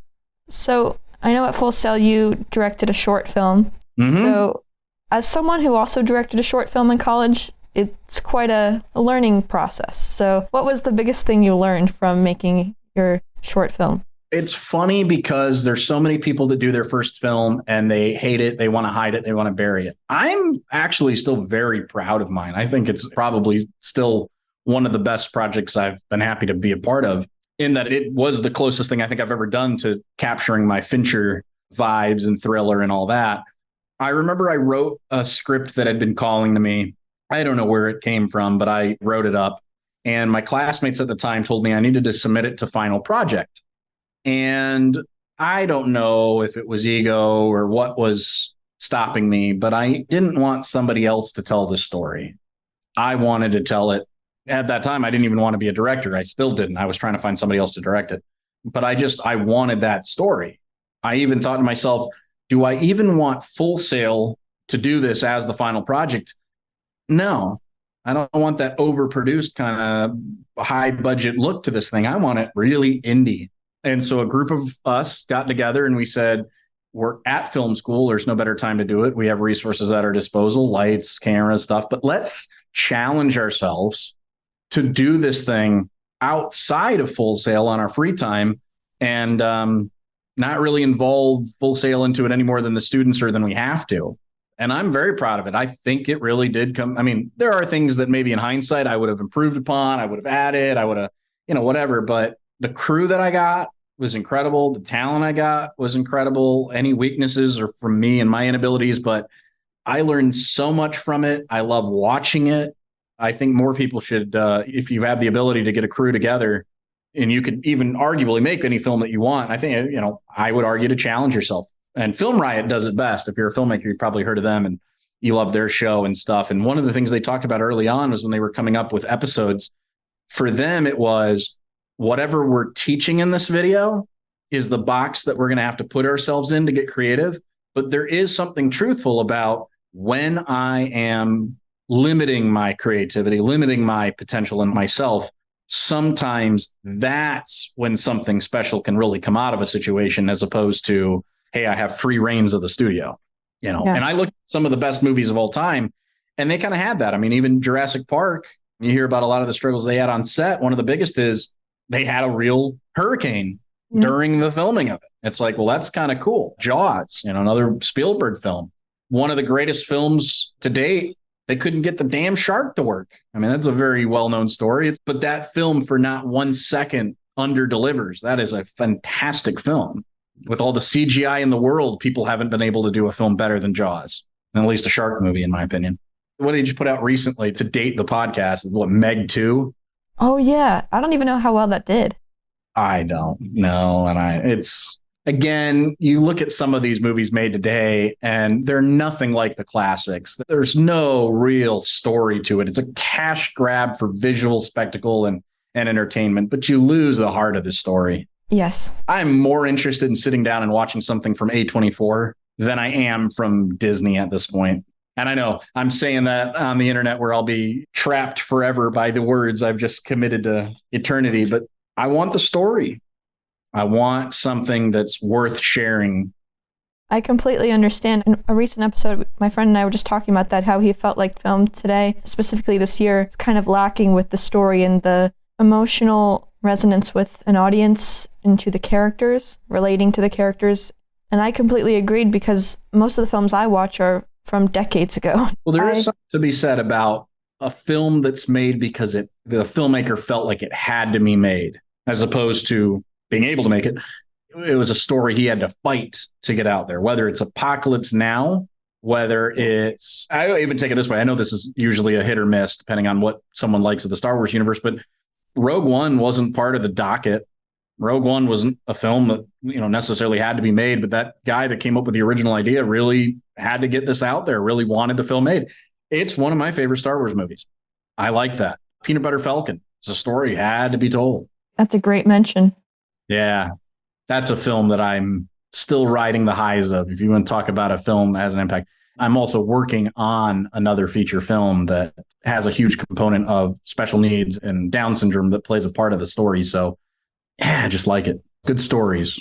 So I know at Full Sail you directed a short film. Mm-hmm. So as someone who also directed a short film in college, it's quite a learning process. So what was the biggest thing you learned from making your short film? It's funny because there's so many people that do their first film and they hate it. They want to hide it. They want to bury it. I'm actually still very proud of mine. I think it's probably still one of the best projects I've been happy to be a part of, in that it was the closest thing I think I've ever done to capturing my Fincher vibes and thriller and all that. I remember I wrote a script that had been calling to me. I don't know where it came from, but I wrote it up. And my classmates at the time told me I needed to submit it to Final Project. And I don't know if it was ego or what was stopping me, but I didn't want somebody else to tell the story. I wanted to tell it. At that time, I didn't even want to be a director. I still didn't. I was trying to find somebody else to direct it. But I wanted that story. I even thought to myself, do I even want Full Sail to do this as the final project? No, I don't want that overproduced kind of high budget look to this thing. I want it really indie. And so a group of us got together and we said, we're at film school. There's no better time to do it. We have resources at our disposal, lights, cameras, stuff, but let's challenge ourselves to do this thing outside of Full Sail on our free time and not really involve Full Sail into it any more than the students or than we have to. And I'm very proud of it. I think it really did come. I mean, there are things that maybe in hindsight I would have improved upon. I would have added, I would have, whatever. But the crew that I got was incredible. The talent I got was incredible. Any weaknesses are from me and my inabilities, but I learned so much from it. I love watching it. I think more people should, if you have the ability to get a crew together, and you could even arguably make any film that you want. I think, I would argue to challenge yourself. And Film Riot does it best. If you're a filmmaker, you've probably heard of them and you love their show and stuff. And one of the things they talked about early on was when they were coming up with episodes, for them, it was whatever we're teaching in this video is the box that we're going to have to put ourselves in to get creative. But there is something truthful about when I am limiting my creativity, limiting my potential in myself. Sometimes that's when something special can really come out of a situation, as opposed to, hey, I have free reins of the studio, And I looked at some of the best movies of all time and they kind of had that. I mean, even Jurassic Park, You hear about a lot of the struggles they had on set. One of the biggest is they had a real hurricane during the filming of it. It's like, well, that's kind of cool. Jaws, another Spielberg film. One of the greatest films to date. They couldn't get the damn shark to work. I mean, that's a very well-known story. But that film for not 1 second under delivers. That is a fantastic film. With all the CGI in the world, people haven't been able to do a film better than Jaws, at least a shark movie, in my opinion. What did you put out recently to date the podcast? What, Meg 2? Oh, yeah. I don't even know how well that did. I don't know. And it's, again, you look at some of these movies made today and they're nothing like the classics. There's no real story to it. It's a cash grab for visual spectacle and entertainment, but you lose the heart of the story. Yes. I'm more interested in sitting down and watching something from A24 than I am from Disney at this point. And I know I'm saying that on the internet where I'll be trapped forever by the words I've just committed to eternity, but I want the story. I want something that's worth sharing. I completely understand. In a recent episode, my friend and I were just talking about that, how he felt like film today, specifically this year, is kind of lacking with the story and the emotional resonance with an audience into the characters, relating to the characters. And I completely agreed because most of the films I watch are from decades ago. Well, there is something to be said about a film that's made because the filmmaker felt like it had to be made, as opposed to being able to make it. It was a story he had to fight to get out there, whether it's Apocalypse Now, whether it's, I even take it this way. I know this is usually a hit or miss depending on what someone likes of the Star Wars universe, but Rogue One wasn't part of the docket. Rogue One wasn't a film that, necessarily had to be made, but that guy that came up with the original idea really had to get this out there, really wanted the film made. It's one of my favorite Star Wars movies. I like that. Peanut Butter Falcon. It's a story had to be told. That's a great mention. Yeah. That's a film that I'm still riding the highs of. If you want to talk about a film that has an impact. I'm also working on another feature film that has a huge component of special needs and Down syndrome that plays a part of the story. So, yeah, I just like it. Good stories.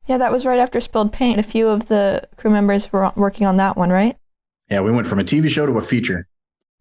Yeah, that was right after Spilled Paint. A few of the crew members were working on that one, right? Yeah, we went from a TV show to a feature.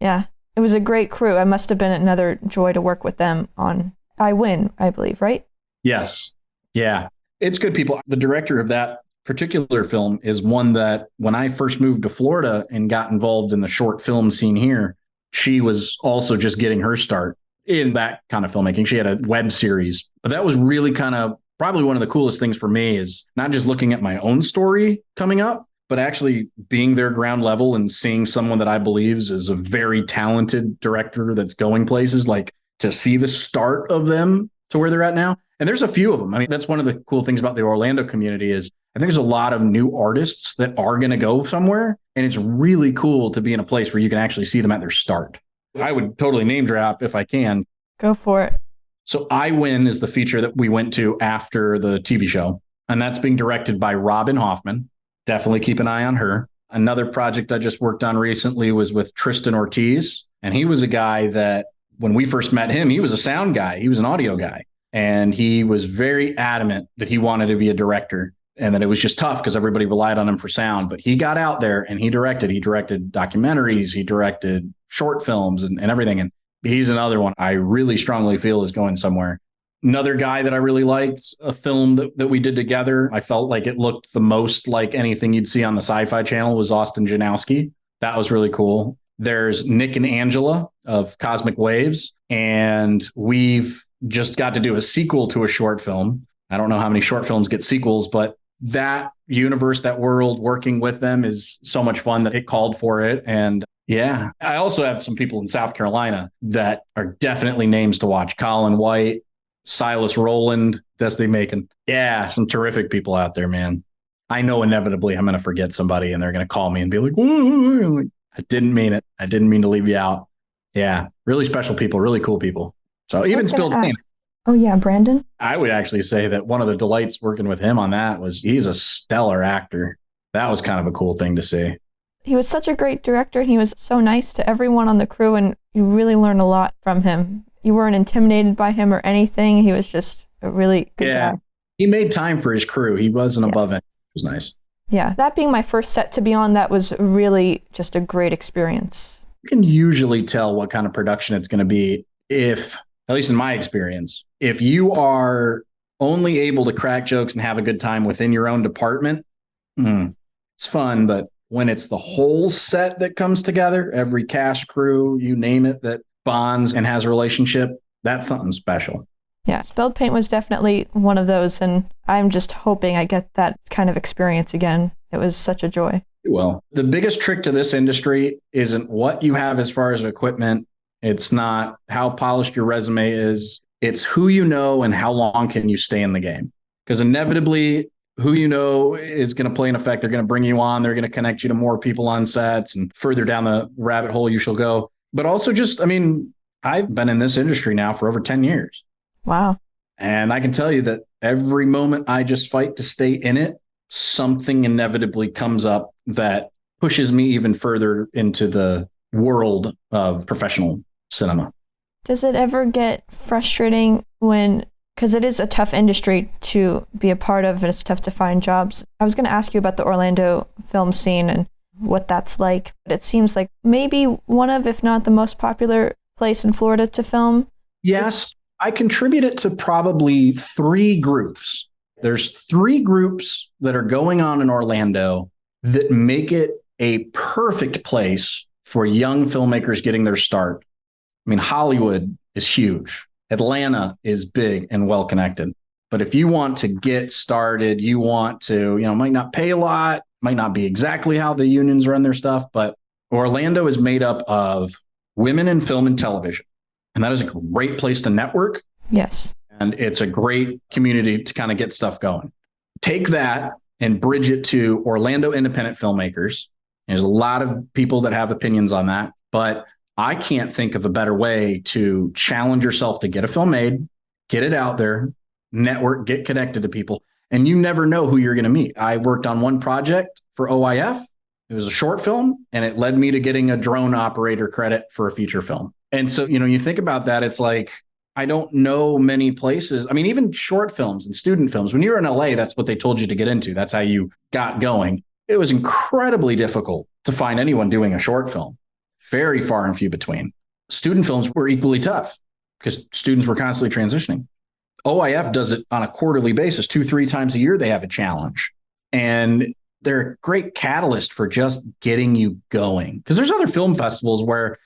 Yeah, it was a great crew. It must have been another joy to work with them on I Win, I believe, right? Yes. Yeah, it's good people. The director of that particular film is one that when I first moved to Florida and got involved in the short film scene here, she was also just getting her start in that kind of filmmaking. She had a web series, but that was really kind of probably one of the coolest things for me is not just looking at my own story coming up, but actually being there ground level and seeing someone that I believe is a very talented director that's going places, like to see the start of them to where they're at now. And there's a few of them. I mean, that's one of the cool things about the Orlando community is I think there's a lot of new artists that are going to go somewhere. And it's really cool to be in a place where you can actually see them at their start. I would totally name drop if I can. Go for it. So I Win is the feature that we went to after the TV show. And that's being directed by Robin Hoffman. Definitely keep an eye on her. Another project I just worked on recently was with Tristan Ortiz. And he was a guy that when we first met him, he was a sound guy. He was an audio guy. And he was very adamant that he wanted to be a director and that it was just tough because everybody relied on him for sound. But he got out there and he directed. He directed documentaries. He directed short films and everything. And he's another one I really strongly feel is going somewhere. Another guy that I really liked, a film that we did together, I felt like it looked the most like anything you'd see on the Sci-Fi Channel was Austin Janowski. That was really cool. There's Nick and Angela of Cosmic Waves. And we've just got to do a sequel to a short film. I don't know how many short films get sequels, but that universe, that world, working with them is so much fun that it called for it. And yeah, I also have some people in South Carolina that are definitely names to watch. Colin White, Silas Rowland, Destiny Macon. Yeah, some terrific people out there, man. I know inevitably I'm going to forget somebody and they're going to call me and be like, "Whoa, I didn't mean it. I didn't mean to leave you out." Yeah, really special people, really cool people. So even Spilled Paint. Oh, yeah, Brandon? I would actually say that one of the delights working with him on that was he's a stellar actor. That was kind of a cool thing to see. He was such a great director, and he was so nice to everyone on the crew, and you really learned a lot from him. You weren't intimidated by him or anything. He was just a really good guy. He made time for his crew. He wasn't above it. It was nice. Yeah, that being my first set to be on, that was really just a great experience. You can usually tell what kind of production it's going to be if, at least in my experience, if you are only able to crack jokes and have a good time within your own department, it's fun. But when it's the whole set that comes together, every cast, crew, you name it, that bonds and has a relationship, that's something special. Yeah, Spilled Paint was definitely one of those, and I'm just hoping I get that kind of experience again. It was such a joy. Well, the biggest trick to this industry isn't what you have as far as equipment. It's not how polished your resume is. It's who you know and how long can you stay in the game. Because inevitably, who you know is going to play an effect. They're going to bring you on. They're going to connect you to more people on sets, and further down the rabbit hole you shall go. But also just, I mean, I've been in this industry now for over 10 years. Wow. And I can tell you that every moment I just fight to stay in it, something inevitably comes up that pushes me even further into the world of professional cinema. Does it ever get frustrating when, because it is a tough industry to be a part of and it's tough to find jobs. I was going to ask you about the Orlando film scene and what that's like. It seems like maybe one of, if not the most popular place in Florida to film. Yes, I contribute it to probably 3 groups. There's 3 groups that are going on in Orlando that make it a perfect place for young filmmakers getting their start. I mean, Hollywood is huge. Atlanta is big and well connected. But if you want to get started, you want to, might not pay a lot, might not be exactly how the unions run their stuff, but Orlando is made up of women in film and television. And that is a great place to network. Yes. And it's a great community to kind of get stuff going. Take that and bridge it to Orlando independent filmmakers. There's a lot of people that have opinions on that, but I can't think of a better way to challenge yourself to get a film made, get it out there, network, get connected to people, and you never know who you're going to meet. I worked on one project for OIF. It was a short film, and it led me to getting a drone operator credit for a feature film. And so, you think about that, it's like, I don't know many places. I mean, even short films and student films, when you're in LA, that's what they told you to get into. That's how you got going. It was incredibly difficult to find anyone doing a short film. Very far and few between. Student films were equally tough because students were constantly transitioning. OIF does it on a quarterly basis, 2-3 times a year. They have a challenge, and they're a great catalyst for just getting you going. Because there's other film festivals where,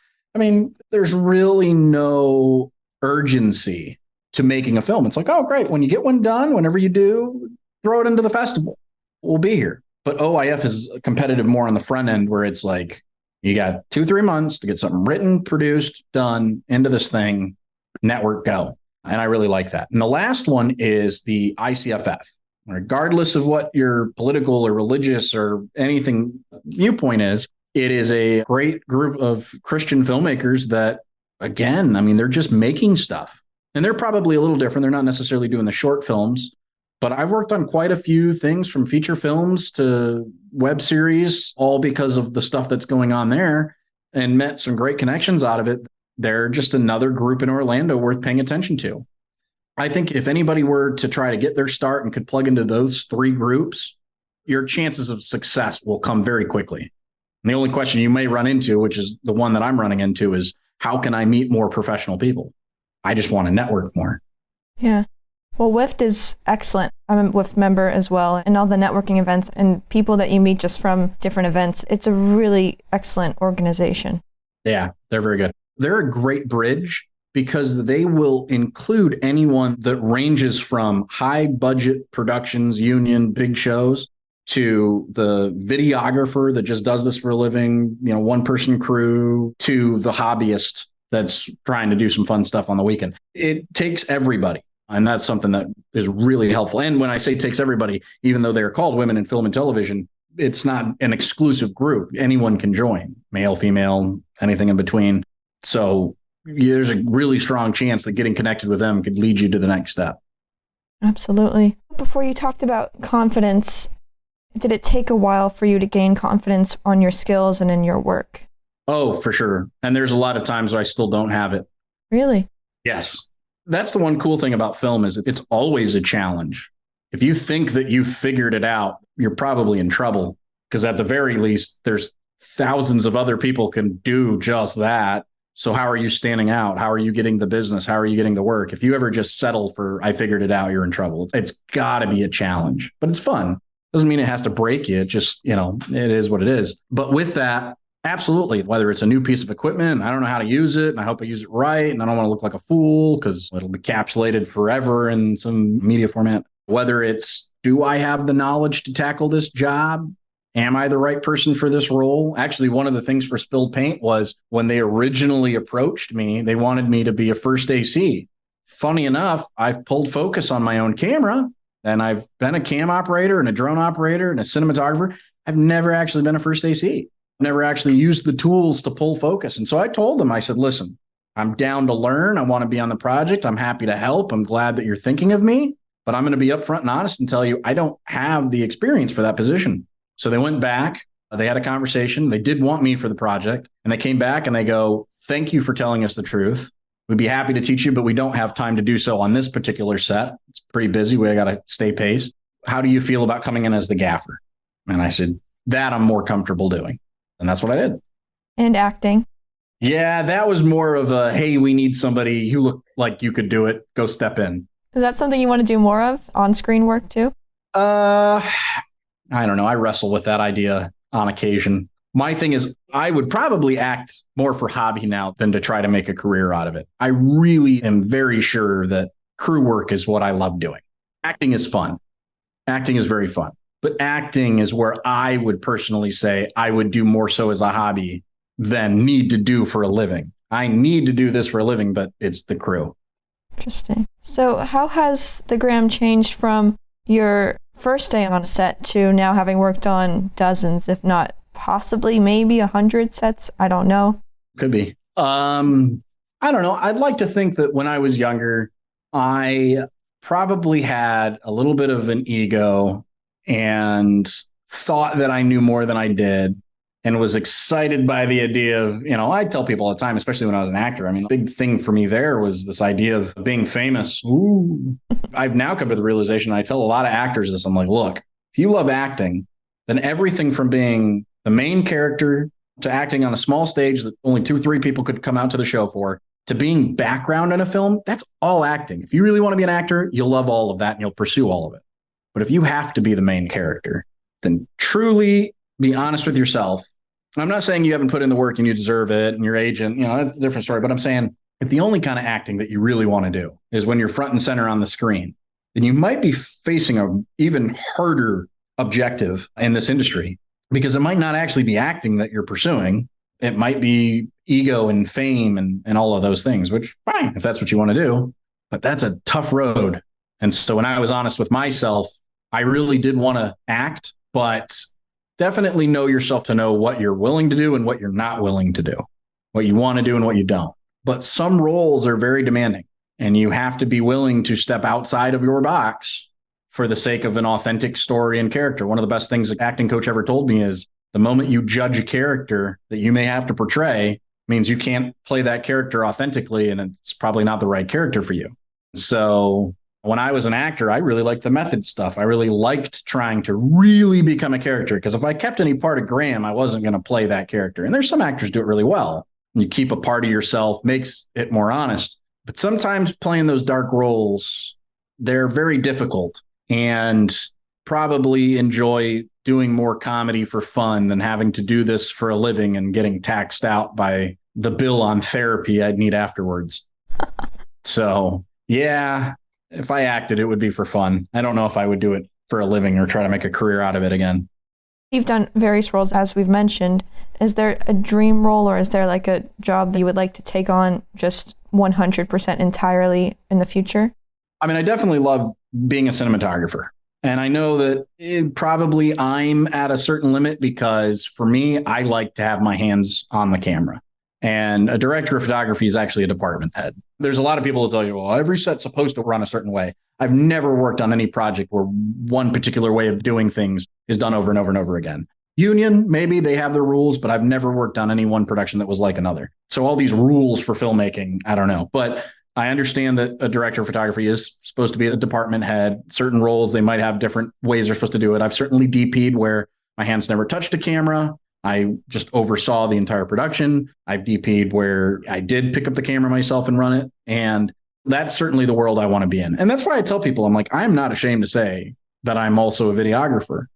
there's really no urgency to making a film. It's like, oh, great. When you get one done, whenever you do, throw it into the festival. We'll be here. But OIF is competitive more on the front end, where it's like, you got 2-3 months to get something written, produced, done, into this thing, network, go. And I really like that. And the last one is the ICFF. Regardless of what your political or religious or anything viewpoint is, it is a great group of Christian filmmakers that, again, they're just making stuff. And they're probably a little different. They're not necessarily doing the short films, but I've worked on quite a few things from feature films to web series, all because of the stuff that's going on there, and met some great connections out of it. They're just another group in Orlando worth paying attention to. I think if anybody were to try to get their start and could plug into those 3 groups, your chances of success will come very quickly. And the only question you may run into, which is the one that I'm running into, is how can I meet more professional people? I just want to network more. Yeah. Well, WIFT is excellent. I'm a WIFT member as well, and all the networking events and people that you meet just from different events. It's a really excellent organization. Yeah, they're very good. They're a great bridge because they will include anyone that ranges from high budget productions, union, big shows, to the videographer that just does this for a living, 1-person crew, to the hobbyist that's trying to do some fun stuff on the weekend. It takes everybody. And that's something that is really helpful. And when I say takes everybody, even though they're called Women in Film and Television, it's not an exclusive group. Anyone can join, male, female, anything in between. So there's a really strong chance that getting connected with them could lead you to the next step. Absolutely. Before you talked about confidence, did it take a while for you to gain confidence on your skills and in your work? Oh, for sure. And there's a lot of times where I still don't have it. Really? Yes. That's the one cool thing about film is it's always a challenge. If you think that you've figured it out, you're probably in trouble because at the very least, there's thousands of other people can do just that. So how are you standing out? How are you getting the business? How are you getting the work? If you ever just settle for, I figured it out, you're in trouble. It's got to be a challenge, but it's fun. Doesn't mean it has to break you. It just, it is what it is. But with that, absolutely, whether it's a new piece of equipment, I don't know how to use it, and I hope I use it right, and I don't want to look like a fool because it'll be encapsulated forever in some media format. Whether it's, do I have the knowledge to tackle this job? Am I the right person for this role? Actually, one of the things for Spilled Paint was when they originally approached me, they wanted me to be a first AC. Funny enough, I've pulled focus on my own camera, and I've been a cam operator and a drone operator and a cinematographer. I've never actually been a first AC. Never actually used the tools to pull focus. And so I told them, I said, listen, I'm down to learn. I want to be on the project. I'm happy to help. I'm glad that you're thinking of me, but I'm going to be upfront and honest and tell you, I don't have the experience for that position. So they went back, they had a conversation. They did want me for the project, and they came back and they go, thank you for telling us the truth. We'd be happy to teach you, but we don't have time to do so on this particular set. It's pretty busy. We got to stay pace. How do you feel about coming in as the gaffer? And I said, that I'm more comfortable doing. And that's what I did. And acting. Yeah, that was more of a, hey, we need somebody, you look like you could do it. Go step in. Is that something you want to do more of, on-screen work too? I don't know. I wrestle with that idea on occasion. My thing is, I would probably act more for hobby now than to try to make a career out of it. I really am very sure that crew work is what I love doing. Acting is fun. Acting is very fun. But acting is where I would personally say I would do more so as a hobby than need to do for a living. I need to do this for a living, but it's the crew. Interesting. So how has the Graham changed from your first day on a set to now having worked on dozens, if not possibly maybe 100 sets? I don't know. Could be. I don't know. I'd like to think that when I was younger, I probably had a little bit of an ego and thought that I knew more than I did, and was excited by the idea of, I tell people all the time, especially when I was an actor. I mean, the big thing for me there was this idea of being famous. Ooh. I've now come to the realization, I tell a lot of actors this, I'm like, look, if you love acting, then everything from being the main character to acting on a small stage that only 2-3 people could come out to the show for, to being background in a film, that's all acting. If you really want to be an actor, you'll love all of that and you'll pursue all of it. But if you have to be the main character, then truly be honest with yourself. And I'm not saying you haven't put in the work and you deserve it and your agent, that's a different story. But I'm saying if the only kind of acting that you really want to do is when you're front and center on the screen, then you might be facing an even harder objective in this industry, because it might not actually be acting that you're pursuing. It might be ego and fame and all of those things, which fine, if that's what you want to do, but that's a tough road. And so when I was honest with myself, I really did want to act, but definitely know yourself to know what you're willing to do and what you're not willing to do, what you want to do and what you don't. But some roles are very demanding, and you have to be willing to step outside of your box for the sake of an authentic story and character. One of the best things an acting coach ever told me is the moment you judge a character that you may have to portray means you can't play that character authentically, and it's probably not the right character for you. So when I was an actor, I really liked the method stuff. I really liked trying to really become a character, because if I kept any part of Graham, I wasn't going to play that character. And there's some actors do it really well. You keep a part of yourself, makes it more honest. But sometimes playing those dark roles, they're very difficult, and probably enjoy doing more comedy for fun than having to do this for a living and getting taxed out by the bill on therapy I'd need afterwards. So, yeah. If I acted, it would be for fun. I don't know if I would do it for a living or try to make a career out of it again. You've done various roles, as we've mentioned. Is there a dream role, or is there like a job that you would like to take on just 100% entirely in the future? I mean, I definitely love being a cinematographer. And I know that probably I'm at a certain limit, because for me, I like to have my hands on the camera. And a director of photography is actually a department head. There's a lot of people who tell you, well, every set's supposed to run a certain way. I've never worked on any project where one particular way of doing things is done over and over and over again. Union, maybe they have their rules, but I've never worked on any one production that was like another. So all these rules for filmmaking, I don't know. But I understand that a director of photography is supposed to be a department head. Certain roles, they might have different ways they're supposed to do it. I've certainly DP'd where my hands never touched a camera. I just oversaw the entire production. I've DP'd where I did pick up the camera myself and run it. And that's certainly the world I want to be in. And that's why I tell people, I'm like, I'm not ashamed to say that I'm also a videographer.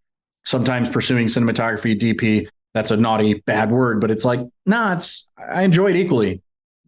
Sometimes pursuing cinematography, DP, that's a naughty, bad word, but it's like, nah, I enjoy it equally.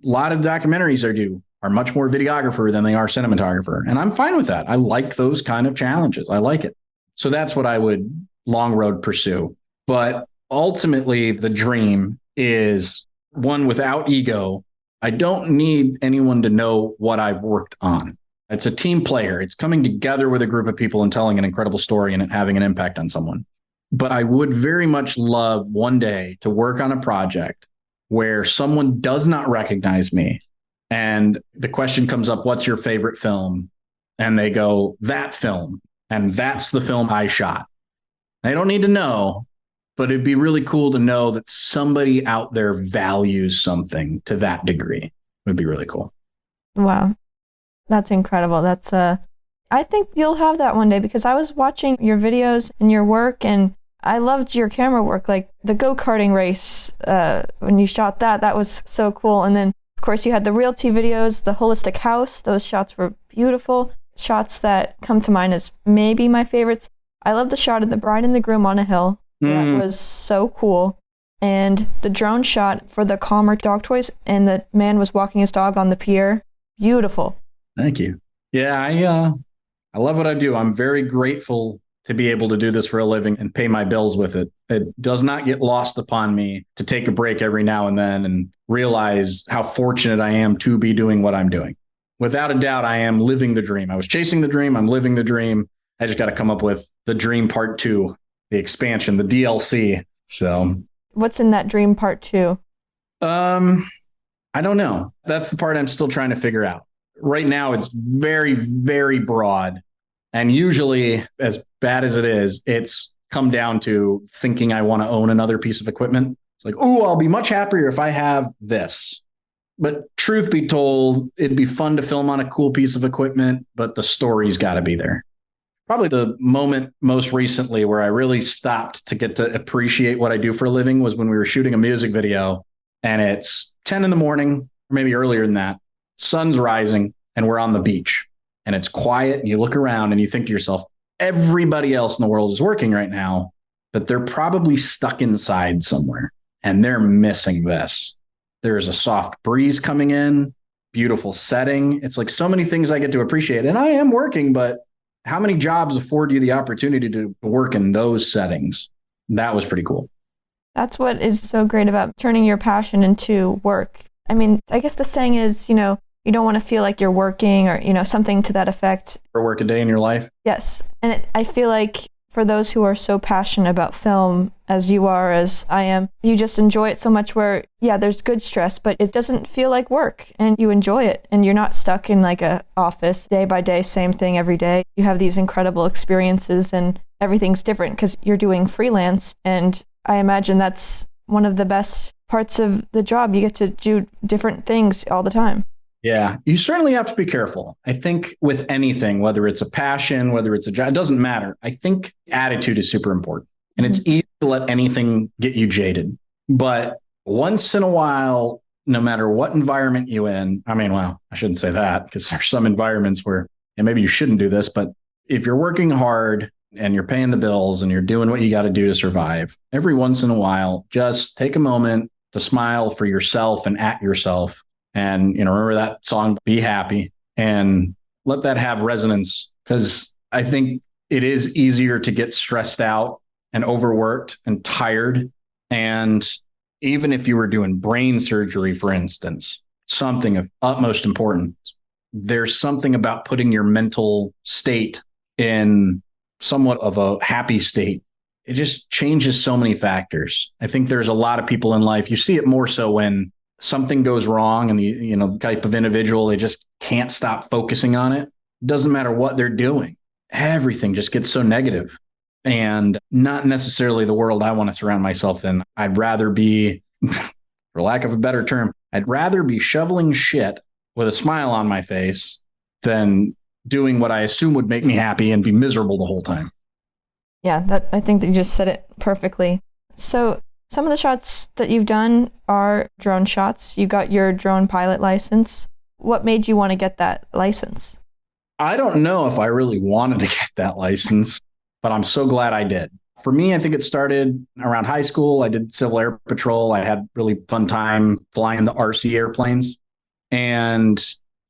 A lot of documentaries I do are much more videographer than they are cinematographer. And I'm fine with that. I like those kind of challenges. I like it. So that's what I would long road pursue. But ultimately, the dream is one without ego. I don't need anyone to know what I've worked on. It's a team player. It's coming together with a group of people and telling an incredible story and it having an impact on someone. But I would very much love one day to work on a project where someone does not recognize me. And the question comes up, what's your favorite film? And they go, that film. And that's the film I shot. They don't need to know, but it'd be really cool to know that somebody out there values something to that degree. It would be really cool. Wow. That's incredible. I think you'll have that one day, because I was watching your videos and your work and I loved your camera work, like the go-karting race. When you shot that was so cool. And then of course you had the realty videos, the holistic house. Those shots were beautiful. Shots that come to mind as maybe my favorites. I love the shot of the bride and the groom on a hill. That was so cool. And the drone shot for the Calmer dog toys, and the man was walking his dog on the pier. Beautiful. Thank you. Yeah, I love what I do. I'm very grateful to be able to do this for a living and pay my bills with it. It does not get lost upon me to take a break every now and then and realize how fortunate I am to be doing what I'm doing. Without a doubt, I am living the dream. I was chasing the dream. I'm living the dream. I just got to come up with the dream part 2, the expansion, the DLC. So what's in that dream part 2? I don't know. That's the part I'm still trying to figure out. Right now, it's very, very broad. And usually, as bad as it is, it's come down to thinking I want to own another piece of equipment. It's like, oh, I'll be much happier if I have this. But truth be told, it'd be fun to film on a cool piece of equipment, but the story's got to be there. Probably the moment most recently where I really stopped to get to appreciate what I do for a living was when we were shooting a music video, and it's 10 in the morning, or maybe earlier than that. Sun's rising and we're on the beach and it's quiet. And you look around and you think to yourself, everybody else in the world is working right now, but they're probably stuck inside somewhere and they're missing this. There's a soft breeze coming in, beautiful setting. It's like so many things I get to appreciate, and I am working, but how many jobs afford you the opportunity to work in those settings? That was pretty cool. That's what is so great about turning your passion into work. I mean, I guess the saying is, you don't want to feel like you're working or, something to that effect. Or work a day in your life. Yes. And I feel like for those who are so passionate about film as you are, as I am, you just enjoy it so much where, yeah, there's good stress, but it doesn't feel like work and you enjoy it. And you're not stuck in like a office day by day, same thing every day. You have these incredible experiences and everything's different because you're doing freelance. And I imagine that's one of the best parts of the job. You get to do different things all the time. Yeah, you certainly have to be careful. I think with anything, whether it's a passion, whether it's a job, it doesn't matter. I think attitude is super important. And it's easy to let anything get you jaded. But once in a while, no matter what environment you're in, I shouldn't say that because there's some environments where maybe you shouldn't do this. But if you're working hard and you're paying the bills and you're doing what you got to do to survive, every once in a while, just take a moment to smile for yourself and at yourself. And, remember that song, Be Happy, and let that have resonance, because I think it is easier to get stressed out and overworked and tired. And even if you were doing brain surgery, for instance, something of utmost importance, there's something about putting your mental state in somewhat of a happy state. It just changes so many factors. I think there's a lot of people in life, you see it more so when something goes wrong and the type of individual, they just can't stop focusing on it. Doesn't matter what they're doing. Everything just gets so negative, and not necessarily the world I want to surround myself in. I'd rather be, for lack of a better term, I'd rather be shoveling shit with a smile on my face than doing what I assume would make me happy and be miserable the whole time. Yeah, I think that you just said it perfectly. So Some of the shots that you've done are drone shots. You got your drone pilot license. What made you want to get that license? I don't know if I really wanted to get that license, but I'm so glad I did. For me, I think it started around high school. I did Civil Air Patrol. I had really fun time flying the RC airplanes. And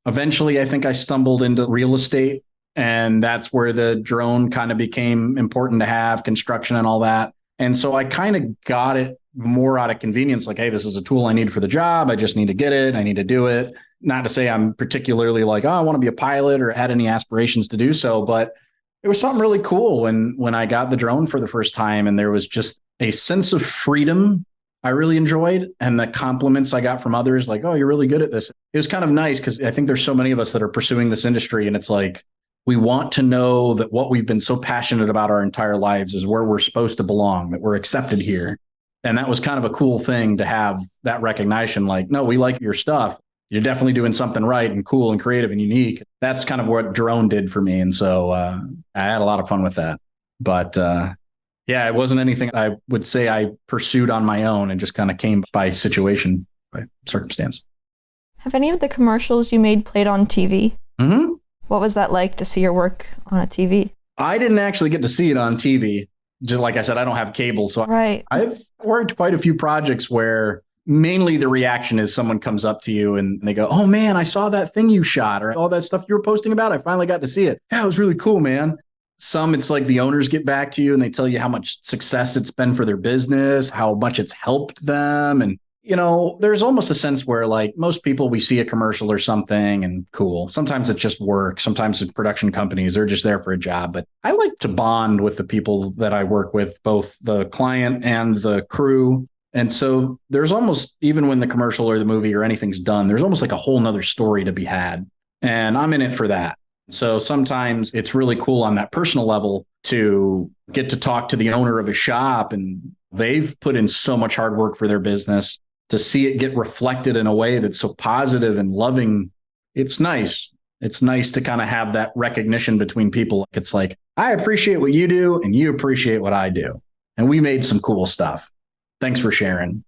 eventually, I think I stumbled into real estate. And that's where the drone kind of became important to have, construction and all that. And so I kind of got it more out of convenience, like, hey, this is a tool I need for the job. I just need to get it. I need to do it. Not to say I'm particularly like, oh, I want to be a pilot or had any aspirations to do so, but it was something really cool when I got the drone for the first time, and there was just a sense of freedom I really enjoyed, and the compliments I got from others, like, oh, you're really good at this. It was kind of nice because I think there's so many of us that are pursuing this industry, and it's like, we want to know that what we've been so passionate about our entire lives is where we're supposed to belong, that we're accepted here. And that was kind of a cool thing to have that recognition, like, no, we like your stuff. You're definitely doing something right and cool and creative and unique. That's kind of what drone did for me. And so I had a lot of fun with that. But yeah, it wasn't anything I would say I pursued on my own, and just kind of came by situation, by circumstance. Have any of the commercials you made played on TV? Mm-hmm. What was that like to see your work on a TV? I didn't actually get to see it on TV. Just like I said, I don't have cable. So right. I've worked quite a few projects where mainly the reaction is someone comes up to you and they go, oh man, I saw that thing you shot, or all that stuff you were posting about. I finally got to see it. Yeah, it was really cool, man. Some, it's like the owners get back to you and they tell you how much success it's been for their business, how much it's helped them. And, you know, there's almost a sense where, like, most people, we see a commercial or something and cool. Sometimes it's just work. Sometimes it's production companies, they're just there for a job. But I like to bond with the people that I work with, both the client and the crew. And so there's almost, even when the commercial or the movie or anything's done, there's almost like a whole nother story to be had. And I'm in it for that. So sometimes it's really cool on that personal level to get to talk to the owner of a shop, and they've put in so much hard work for their business, to see it get reflected in a way that's so positive and loving. It's nice. It's nice to kind of have that recognition between people. It's like, I appreciate what you do and you appreciate what I do. And we made some cool stuff. Thanks for sharing.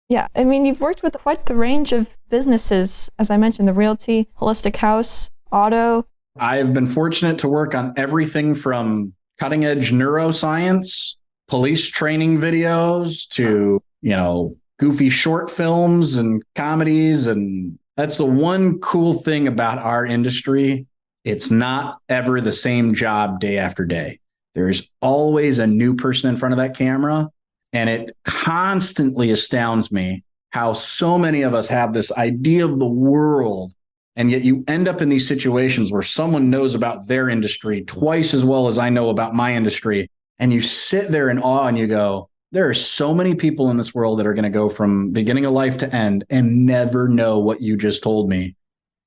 Yeah, I mean, you've worked with quite the range of businesses, as I mentioned, the realty, holistic house, auto. I have been fortunate to work on everything from cutting edge neuroscience, police training videos, to, you know, goofy short films and comedies. And that's the one cool thing about our industry. It's not ever the same job day after day. There's always a new person in front of that camera. And it constantly astounds me how so many of us have this idea of the world, and yet you end up in these situations where someone knows about their industry twice as well as I know about my industry. And you sit there in awe and you go, there are so many people in this world that are going to go from beginning of life to end and never know what you just told me.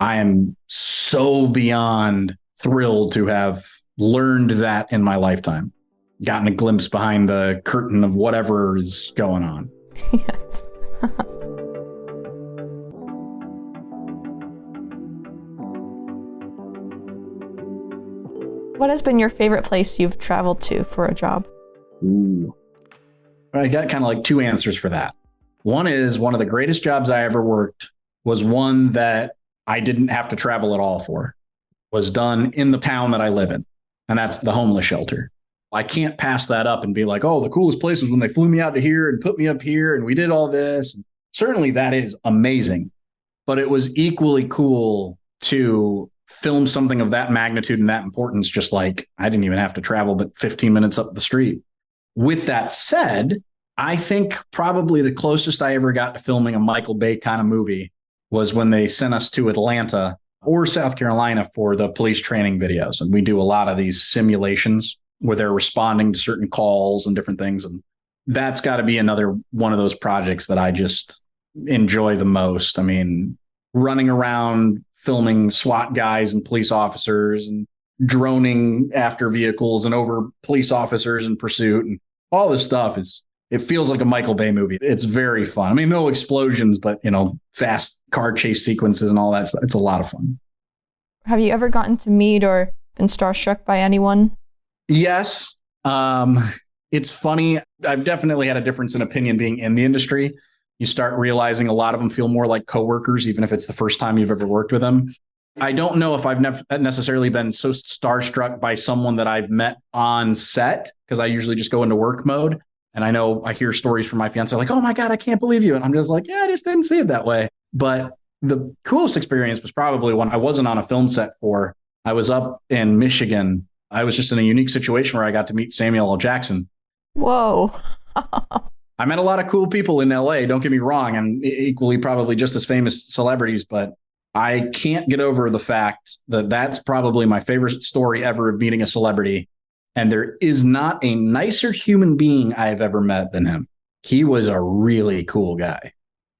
I am so beyond thrilled to have learned that in my lifetime, gotten a glimpse behind the curtain of whatever is going on. Yes. What has been your favorite place you've traveled to for a job? Ooh. I got kind of like two answers for that. One is, one of the greatest jobs I ever worked was one that I didn't have to travel at all for. It was done in the town that I live in, and that's the homeless shelter. I can't pass that up and be like, oh, the coolest place was when they flew me out to here and put me up here and we did all this. Certainly that is amazing, but it was equally cool to film something of that magnitude and that importance, just like I didn't even have to travel but 15 minutes up the street. With that said, I think probably the closest I ever got to filming a Michael Bay kind of movie was when they sent us to Atlanta or South Carolina for the police training videos. And we do a lot of these simulations where they're responding to certain calls and different things. And that's got to be another one of those projects that I just enjoy the most. I mean, running around filming SWAT guys and police officers and droning after vehicles and over police officers in pursuit, and all this stuff it feels like a Michael Bay movie. It's very fun. I mean, no explosions, but, you know, fast car chase sequences and all that stuff. It's a lot of fun. Have you ever gotten to meet or been starstruck by anyone? Yes. It's funny. I've definitely had a difference in opinion being in the industry. You start realizing a lot of them feel more like coworkers, even if it's the first time you've ever worked with them. I don't know if I've necessarily been so starstruck by someone that I've met on set, because I usually just go into work mode. And I know I hear stories from my fiance like, oh my God, I can't believe you. And I'm just like, yeah, I just didn't see it that way. But the coolest experience was probably when I wasn't on a film set for, I was up in Michigan. I was just in a unique situation where I got to meet Samuel L. Jackson. Whoa. I met a lot of cool people in LA, don't get me wrong, and equally probably just as famous celebrities, but I can't get over the fact that that's probably my favorite story ever of meeting a celebrity. And there is not a nicer human being I've ever met than him. He was a really cool guy.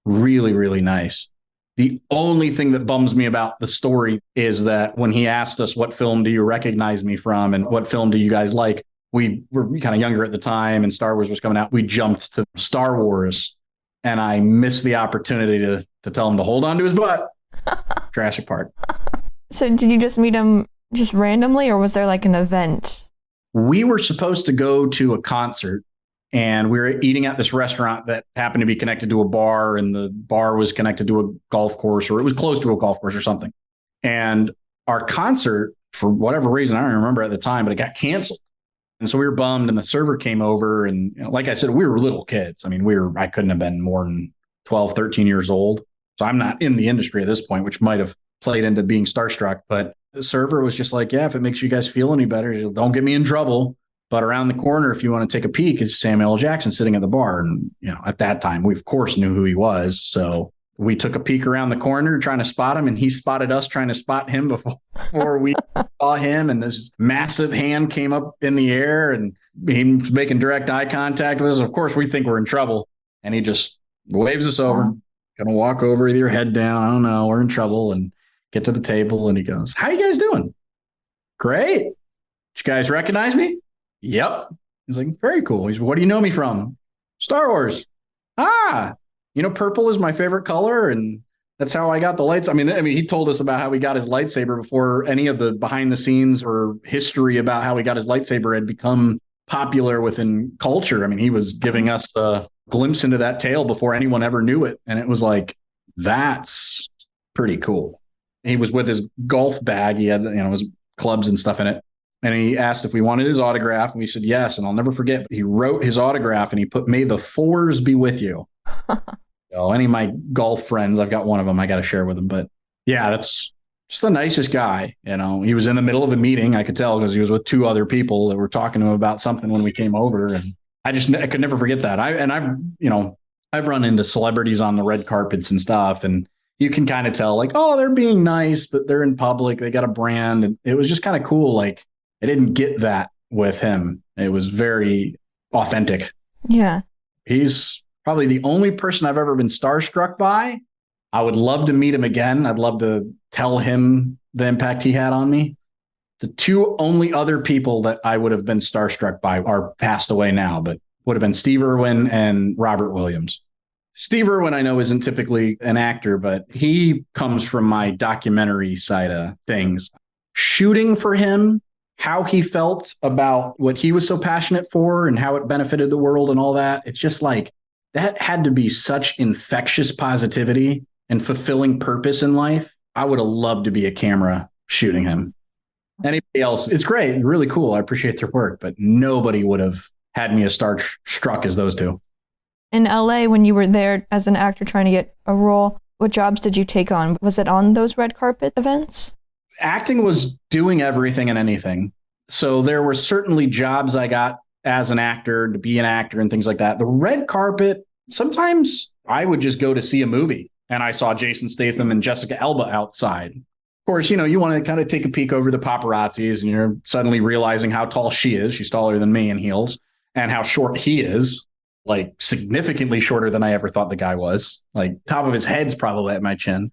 Really, really nice. The only thing that bums me about the story is that when he asked us, what film do you recognize me from and what film do you guys like? We were kind of younger at the time and Star Wars was coming out. We jumped to Star Wars and I missed the opportunity to tell him to hold on to his butt. Jurassic Park. So did you just meet him just randomly, or was there like an event? We were supposed to go to a concert and we were eating at this restaurant that happened to be connected to a bar, and the bar was connected to a golf course, or it was close to a golf course or something. And our concert, for whatever reason, I don't remember at the time, but it got canceled. And so we were bummed, and the server came over. And like I said, we were little kids. I mean, I couldn't have been more than 12, 13 years old. So I'm not in the industry at this point, which might have played into being starstruck. But the server was just like, yeah, if it makes you guys feel any better, don't get me in trouble. But around the corner, if you want to take a peek, is Samuel L. Jackson sitting at the bar. And, at that time, we, of course, knew who he was. So we took a peek around the corner trying to spot him, and he spotted us trying to spot him before we saw him. And this massive hand came up in the air, and he was making direct eye contact with us. Of course, we think we're in trouble. And he just waves us over, going to walk over with your head down. I don't know, we're in trouble, and get to the table. And he goes, how you guys doing? Great. Did you guys recognize me? Yep. He's like, very cool. He's, what do you know me from? Star Wars. Purple is my favorite color, and that's how I got the lights. I mean, he told us about how he got his lightsaber before any of the behind the scenes or history about how he got his lightsaber had become popular within culture. I mean, he was giving us a glimpse into that tale before anyone ever knew it. And it was like, that's pretty cool. He was with his golf bag. He had, his clubs and stuff in it. And he asked if we wanted his autograph, and we said yes. And I'll never forget, he wrote his autograph and he put, "May the fours be with you." So any of my golf friends, I've got one of them I got to share with them. But yeah, that's just the nicest guy. He was in the middle of a meeting. I could tell because he was with two other people that were talking to him about something when we came over. And I could never forget that. I've run into celebrities on the red carpets and stuff, and you can kind of tell like, oh, they're being nice, but they're in public. They got a brand. And it was just kind of cool. Like, I didn't get that with him. It was very authentic. Yeah. He's probably the only person I've ever been starstruck by. I would love to meet him again. I'd love to tell him the impact he had on me. The two only other people that I would have been starstruck by are passed away now, but would have been Steve Irwin and Robert Williams. Steve Irwin, I know, isn't typically an actor, but he comes from my documentary side of things. Shooting for him, how he felt about what he was so passionate for and how it benefited the world and all that. It's just like, that had to be such infectious positivity and fulfilling purpose in life. I would have loved to be a camera shooting him. Anybody else, it's great, really cool. I appreciate their work, but nobody would have had me as starstruck as those two. In LA, when you were there as an actor trying to get a role, what jobs did you take on? Was it on those red carpet events? Acting was doing everything and anything. So there were certainly jobs I got as an actor to be an actor and things like that. The red carpet, sometimes I would just go to see a movie and I saw Jason Statham and Jessica Alba outside. Of course, you want to kind of take a peek over the paparazzis, and you're suddenly realizing how tall she is. She's taller than me in heels, and how short he is, like significantly shorter than I ever thought the guy was. Like top of his head's probably at my chin.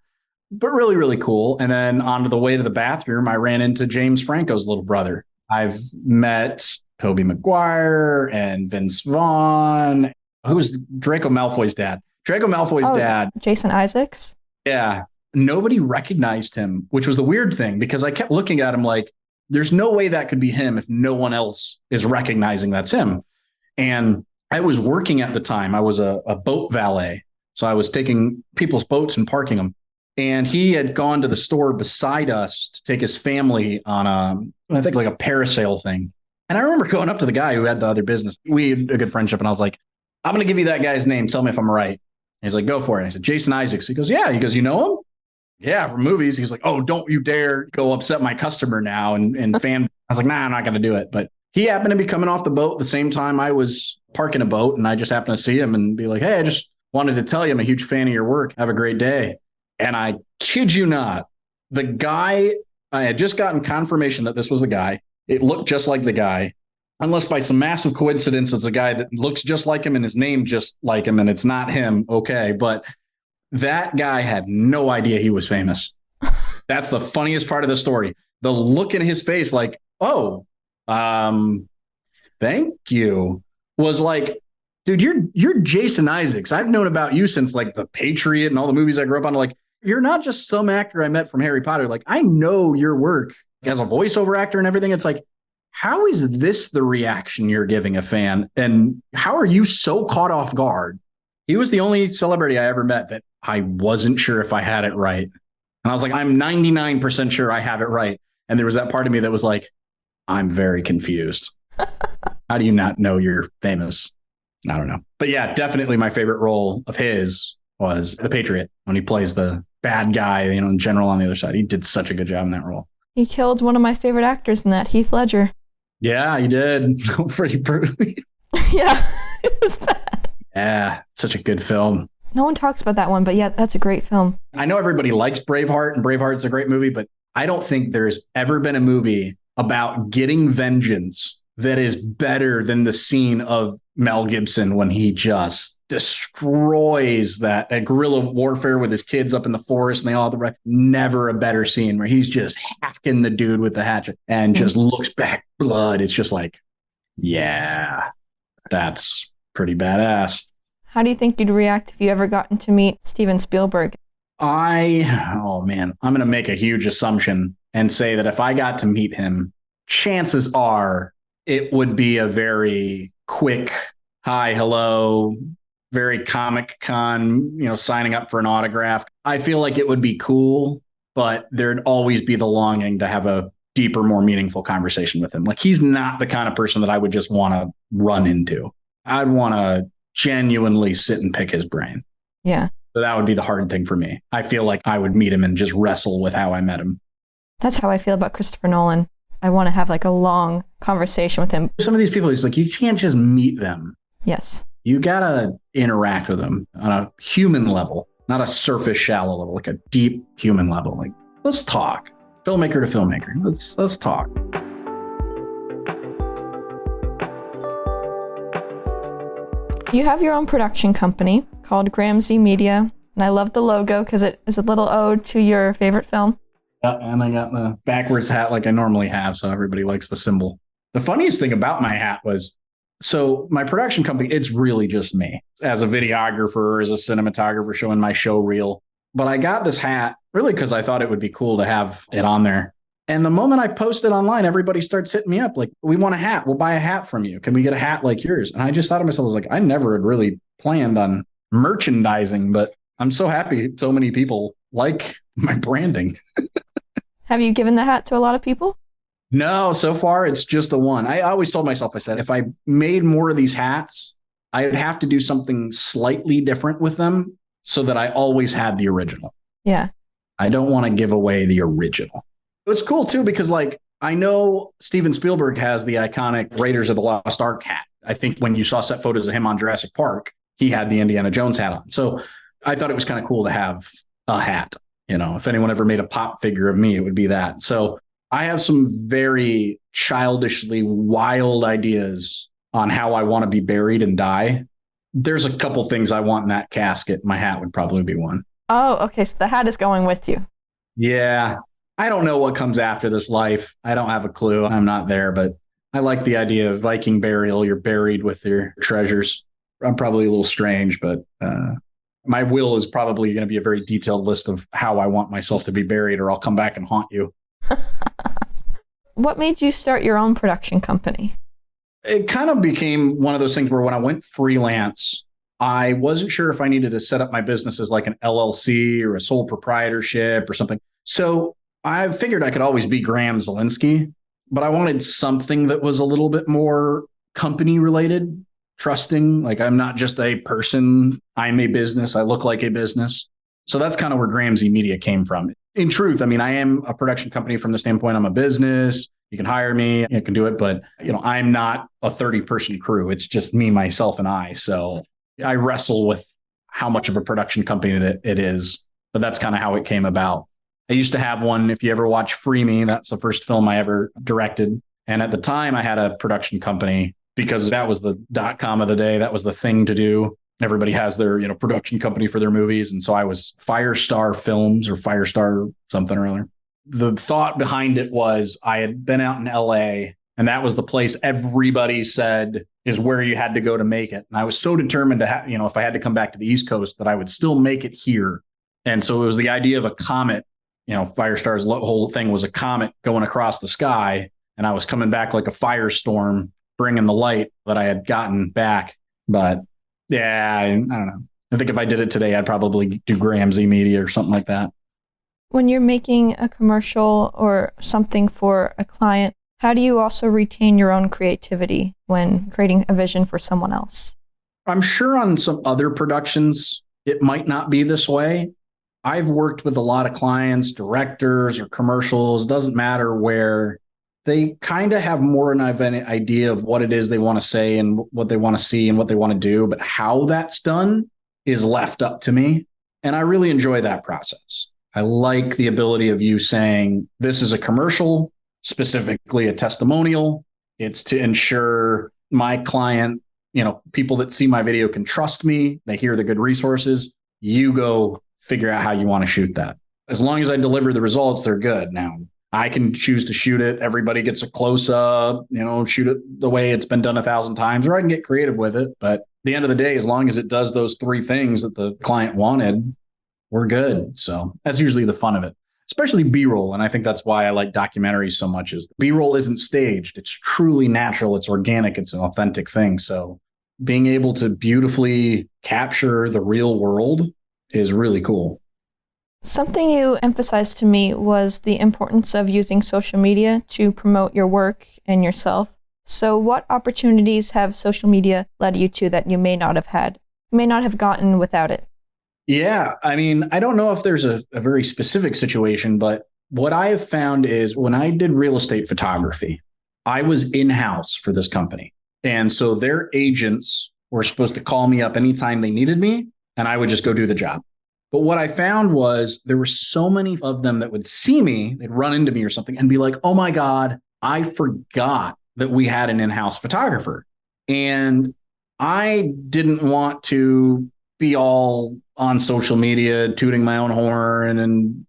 But really, really cool. And then on the way to the bathroom, I ran into James Franco's little brother. I've met Tobey Maguire and Vince Vaughn. Who was Draco Malfoy's dad? Draco Malfoy's dad. Jason Isaacs? Yeah. Nobody recognized him, which was the weird thing, because I kept looking at him like, there's no way that could be him if no one else is recognizing that's him. And I was working at the time. I was a boat valet. So I was taking people's boats and parking them. And he had gone to the store beside us to take his family on I think like a parasail thing. And I remember going up to the guy who had the other business. We had a good friendship. And I was like, I'm going to give you that guy's name. Tell me if I'm right. And he's like, go for it. And I said, Jason Isaacs. He goes, yeah. He goes, you know him? Yeah, from movies. He's like, oh, don't you dare go upset my customer now and fan. I was like, nah, I'm not going to do it. But he happened to be coming off the boat at the same time I was parking a boat. And I just happened to see him and be like, hey, I just wanted to tell you I'm a huge fan of your work. Have a great day. And I kid you not, the guy, I had just gotten confirmation that this was the guy. It looked just like the guy, unless by some massive coincidence, it's a guy that looks just like him and his name just like him and it's not him. Okay. But that guy had no idea he was famous. That's the funniest part of the story. The look in his face, like, oh, thank you, was like, dude, you're Jason Isaacs. I've known about you since like The Patriot and all the movies I grew up on. Like, you're not just some actor I met from Harry Potter. Like, I know your work as a voiceover actor and everything. It's like, how is this the reaction you're giving a fan? And how are you so caught off guard? He was the only celebrity I ever met that I wasn't sure if I had it right. And I was like, I'm 99% sure I have it right. And there was that part of me that was like, I'm very confused. How do you not know you're famous? I don't know. But yeah, definitely my favorite role of his was The Patriot, when he plays the bad guy, in general on the other side. He did such a good job in that role. He killed one of my favorite actors in that, Heath Ledger. Yeah, he did. Pretty brutally. Yeah, it was bad. Yeah, such a good film. No one talks about that one, but yeah, that's a great film. I know everybody likes Braveheart, and Braveheart's a great movie, but I don't think there's ever been a movie about getting vengeance that is better than the scene of Mel Gibson when he just destroys that guerrilla warfare with his kids up in the forest and they all have the right. Never a better scene where he's just hacking the dude with the hatchet and just looks back blood. It's just like, yeah, that's pretty badass. How do you think you'd react if you ever gotten to meet Steven Spielberg? Oh man, I'm going to make a huge assumption and say that if I got to meet him, chances are it would be a very quick hi, hello, very Comic-Con, signing up for an autograph. I feel like it would be cool, but there'd always be the longing to have a deeper, more meaningful conversation with him. Like, he's not the kind of person that I would just want to run into. I'd want to genuinely sit and pick his brain. Yeah. So that would be the hard thing for me. I feel like I would meet him and just wrestle with how I met him. That's how I feel about Christopher Nolan. I want to have like a long conversation with him. Some of these people, it's like, you can't just meet them. Yes. You got to interact with them on a human level, not a surface shallow level, like a deep human level. Like, let's talk. Filmmaker to filmmaker. Let's talk. You have your own production company called Graham Z Media, and I love the logo because it is a little ode to your favorite film. Yeah, and I got the backwards hat like I normally have, so everybody likes the symbol. The funniest thing about my hat was, so my production company, it's really just me as a videographer, as a cinematographer showing my show reel. But I got this hat really because I thought it would be cool to have it on there. And the moment I post it online, everybody starts hitting me up like, we want a hat. We'll buy a hat from you. Can we get a hat like yours? And I just thought to myself, I was like, I never had really planned on merchandising, but I'm so happy so many people like my branding. Have you given the hat to a lot of people? No, so far it's just the one. I always told myself, I said, if I made more of these hats, I would have to do something slightly different with them so that I always had the original. Yeah. I don't want to give away the original. It's cool too, because like, I know Steven Spielberg has the iconic Raiders of the Lost Ark hat. I think when you saw set photos of him on Jurassic Park, he had the Indiana Jones hat on. So I thought it was kind of cool to have a hat. If anyone ever made a pop figure of me, it would be that. So I have some very childishly wild ideas on how I want to be buried and die. There's a couple things I want in that casket. My hat would probably be one. Oh, okay. So the hat is going with you. Yeah. I don't know what comes after this life. I don't have a clue. I'm not there, but I like the idea of Viking burial. You're buried with your treasures. I'm probably a little strange, but my will is probably going to be a very detailed list of how I want myself to be buried, or I'll come back and haunt you. What made you start your own production company? it kind of became one of those things where when I went freelance, I wasn't sure if I needed to set up my business as like an LLC or a sole proprietorship or something. So I figured I could always be Graham Zielinski, but I wanted something that was a little bit more company related, trusting. Like I'm not just a person, I'm a business. I look like a business. So that's kind of where Graham Z Media came from. In truth, I mean, I am a production company from the standpoint I'm a business. You can hire me, you can do it, but I'm not a 30-person crew. It's just me, myself, and I. So I wrestle with how much of a production company it is, but that's kind of how it came about. I used to have one. If you ever watch Free Me, that's the first film I ever directed. And at the time I had a production company because that was the .com of the day. That was the thing to do. Everybody has their, production company for their movies. And so I was Firestar Films or Firestar something or other. The thought behind it was I had been out in LA and that was the place everybody said is where you had to go to make it. And I was so determined to have, if I had to come back to the East Coast, that I would still make it here. And so it was the idea of a comet. Firestar's whole thing was a comet going across the sky. And I was coming back like a firestorm, bringing the light that I had gotten back. But yeah, I don't know. I think if I did it today, I'd probably do Graham Z Media or something like that. When you're making a commercial or something for a client, how do you also retain your own creativity when creating a vision for someone else? I'm sure on some other productions, it might not be this way. I've worked with a lot of clients, directors or commercials, doesn't matter, where they kind of have more of an idea of what it is they want to say and what they want to see and what they want to do. But how that's done is left up to me. And I really enjoy that process. I like the ability of you saying, this is a commercial, specifically a testimonial. It's to ensure my client, people that see my video can trust me. They hear the good resources. You go figure out how you want to shoot that. As long as I deliver the results, they're good. Now, I can choose to shoot it. Everybody gets a close up, shoot it the way it's been done 1,000 times, or I can get creative with it. But at the end of the day, as long as it does those three things that the client wanted, we're good. So that's usually the fun of it, especially B-roll. And I think that's why I like documentaries so much, is B-roll isn't staged. It's truly natural. It's organic. It's an authentic thing. So being able to beautifully capture the real world is really cool. Something you emphasized to me was the importance of using social media to promote your work and yourself. So what opportunities have social media led you to that you may not have gotten without it? Yeah, I mean, I don't know if there's a very specific situation, but what I have found is when I did real estate photography, I was in-house for this company. And so their agents were supposed to call me up anytime they needed me, and I would just go do the job. But what I found was there were so many of them that would see me, they'd run into me or something and be like, oh my God, I forgot that we had an in-house photographer. And I didn't want to be all on social media, tooting my own horn. And,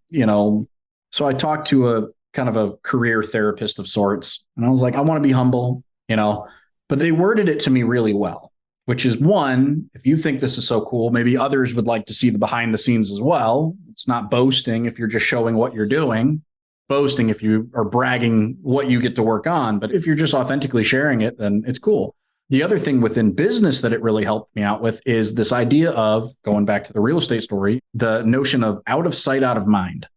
so I talked to a kind of a career therapist of sorts. And I was like, I want to be humble, but they worded it to me really well. Which is, one, if you think this is so cool, maybe others would like to see the behind the scenes as well. It's not boasting if you're just showing what you're doing, boasting if you are bragging what you get to work on. But if you're just authentically sharing it, then it's cool. The other thing within business that it really helped me out with is this idea of, going back to the real estate story, the notion of out of sight, out of mind.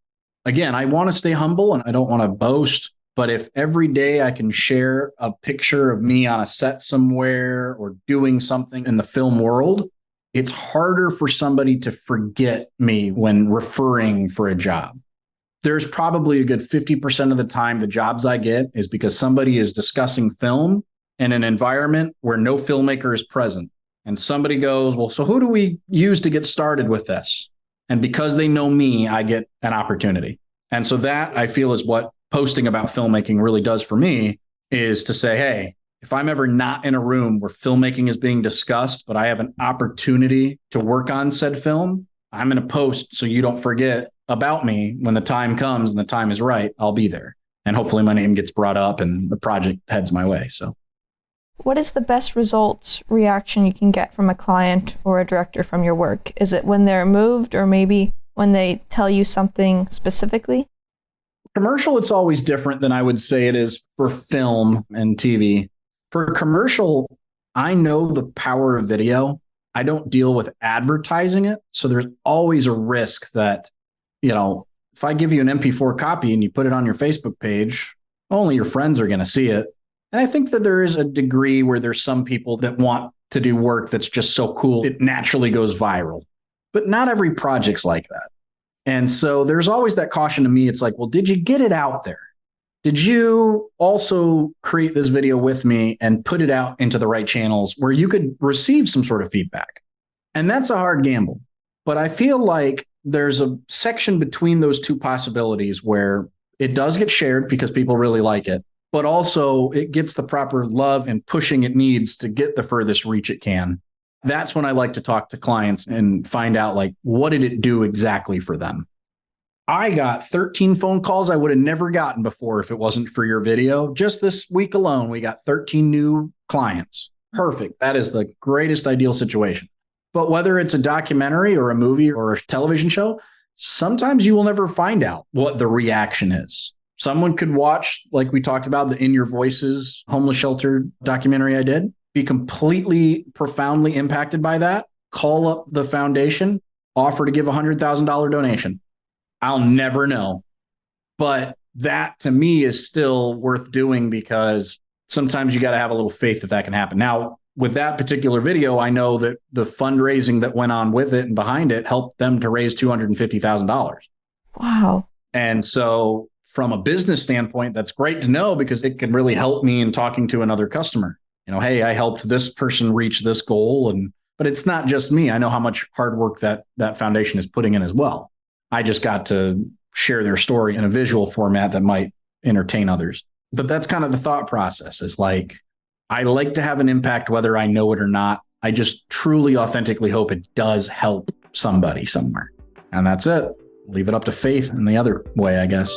Again, I want to stay humble and I don't want to boast. But if every day I can share a picture of me on a set somewhere or doing something in the film world, it's harder for somebody to forget me when referring for a job. There's probably a good 50% of the time the jobs I get is because somebody is discussing film in an environment where no filmmaker is present. And somebody goes, well, so who do we use to get started with this? And because they know me, I get an opportunity. And so that, I feel, is what posting about filmmaking really does for me, is to say, hey, if I'm ever not in a room where filmmaking is being discussed, but I have an opportunity to work on said film, I'm going to post so you don't forget about me. When the time comes and the time is right, I'll be there. And hopefully my name gets brought up and the project heads my way. So what is the best results reaction you can get from a client or a director from your work? Is it when they're moved, or maybe when they tell you something specifically? Commercial, it's always different than I would say it is for film and TV. For commercial, I know the power of video. I don't deal with advertising it. So there's always a risk that, if I give you an MP4 copy and you put it on your Facebook page, only your friends are going to see it. And I think that there is a degree where there's some people that want to do work that's just so cool, it naturally goes viral. But not every project's like that. And so there's always that caution to me. It's like, well, did you get it out there? Did you also create this video with me and put it out into the right channels where you could receive some sort of feedback? And that's a hard gamble. But I feel like there's a section between those two possibilities where it does get shared because people really like it, but also it gets the proper love and pushing it needs to get the furthest reach it can. That's when I like to talk to clients and find out, like, what did it do exactly for them? I got 13 phone calls I would have never gotten before if it wasn't for your video. Just this week alone, we got 13 new clients. Perfect. That is the greatest ideal situation. But whether it's a documentary or a movie or a television show, sometimes you will never find out what the reaction is. Someone could watch, like we talked about, the In Your Voices homeless shelter documentary I did, be completely profoundly impacted by that, call up the foundation, offer to give a $100,000 donation. I'll never know. But that to me is still worth doing because sometimes you got to have a little faith that can happen. Now, with that particular video, I know that the fundraising that went on with it and behind it helped them to raise $250,000. Wow. And so from a business standpoint, that's great to know because it can really help me in talking to another customer. Hey, I helped this person reach this goal. But it's not just me. I know how much hard work that foundation is putting in as well. I just got to share their story in a visual format that might entertain others. But that's kind of the thought process, is like, I like to have an impact whether I know it or not. I just truly, authentically hope it does help somebody somewhere. And that's it. Leave it up to faith in the other way, I guess.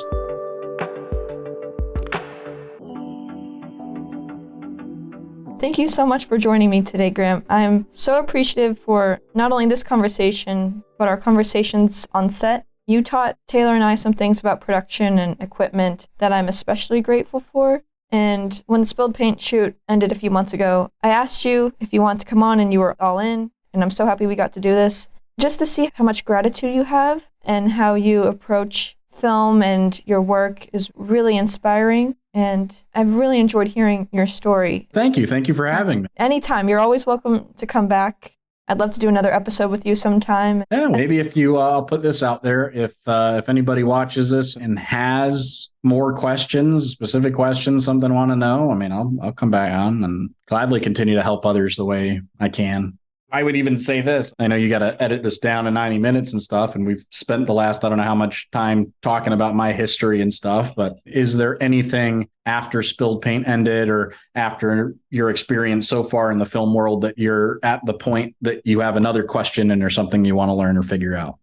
Thank you so much for joining me today, Graham. I'm so appreciative for not only this conversation, but our conversations on set. You taught Taylor and I some things about production and equipment that I'm especially grateful for. And when the Spilled Paint shoot ended a few months ago, I asked you if you wanted to come on and you were all in. And I'm so happy we got to do this just to see how much gratitude you have and how you approach film and your work is really inspiring. And I've really enjoyed hearing your story. Thank you. Thank you for having me. Anytime. You're always welcome to come back. I'd love to do another episode with you sometime. Yeah, maybe if you, I'll put this out there. If anybody watches this and has more questions, specific questions, something I want to know, I'll come back on and gladly continue to help others the way I can. I would even say this. I know you got to edit this down to 90 minutes and stuff. And we've spent the last, I don't know how much time talking about my history and stuff. But is there anything after Spilled Paint ended or after your experience so far in the film world that you're at the point that you have another question and there's something you want to learn or figure out?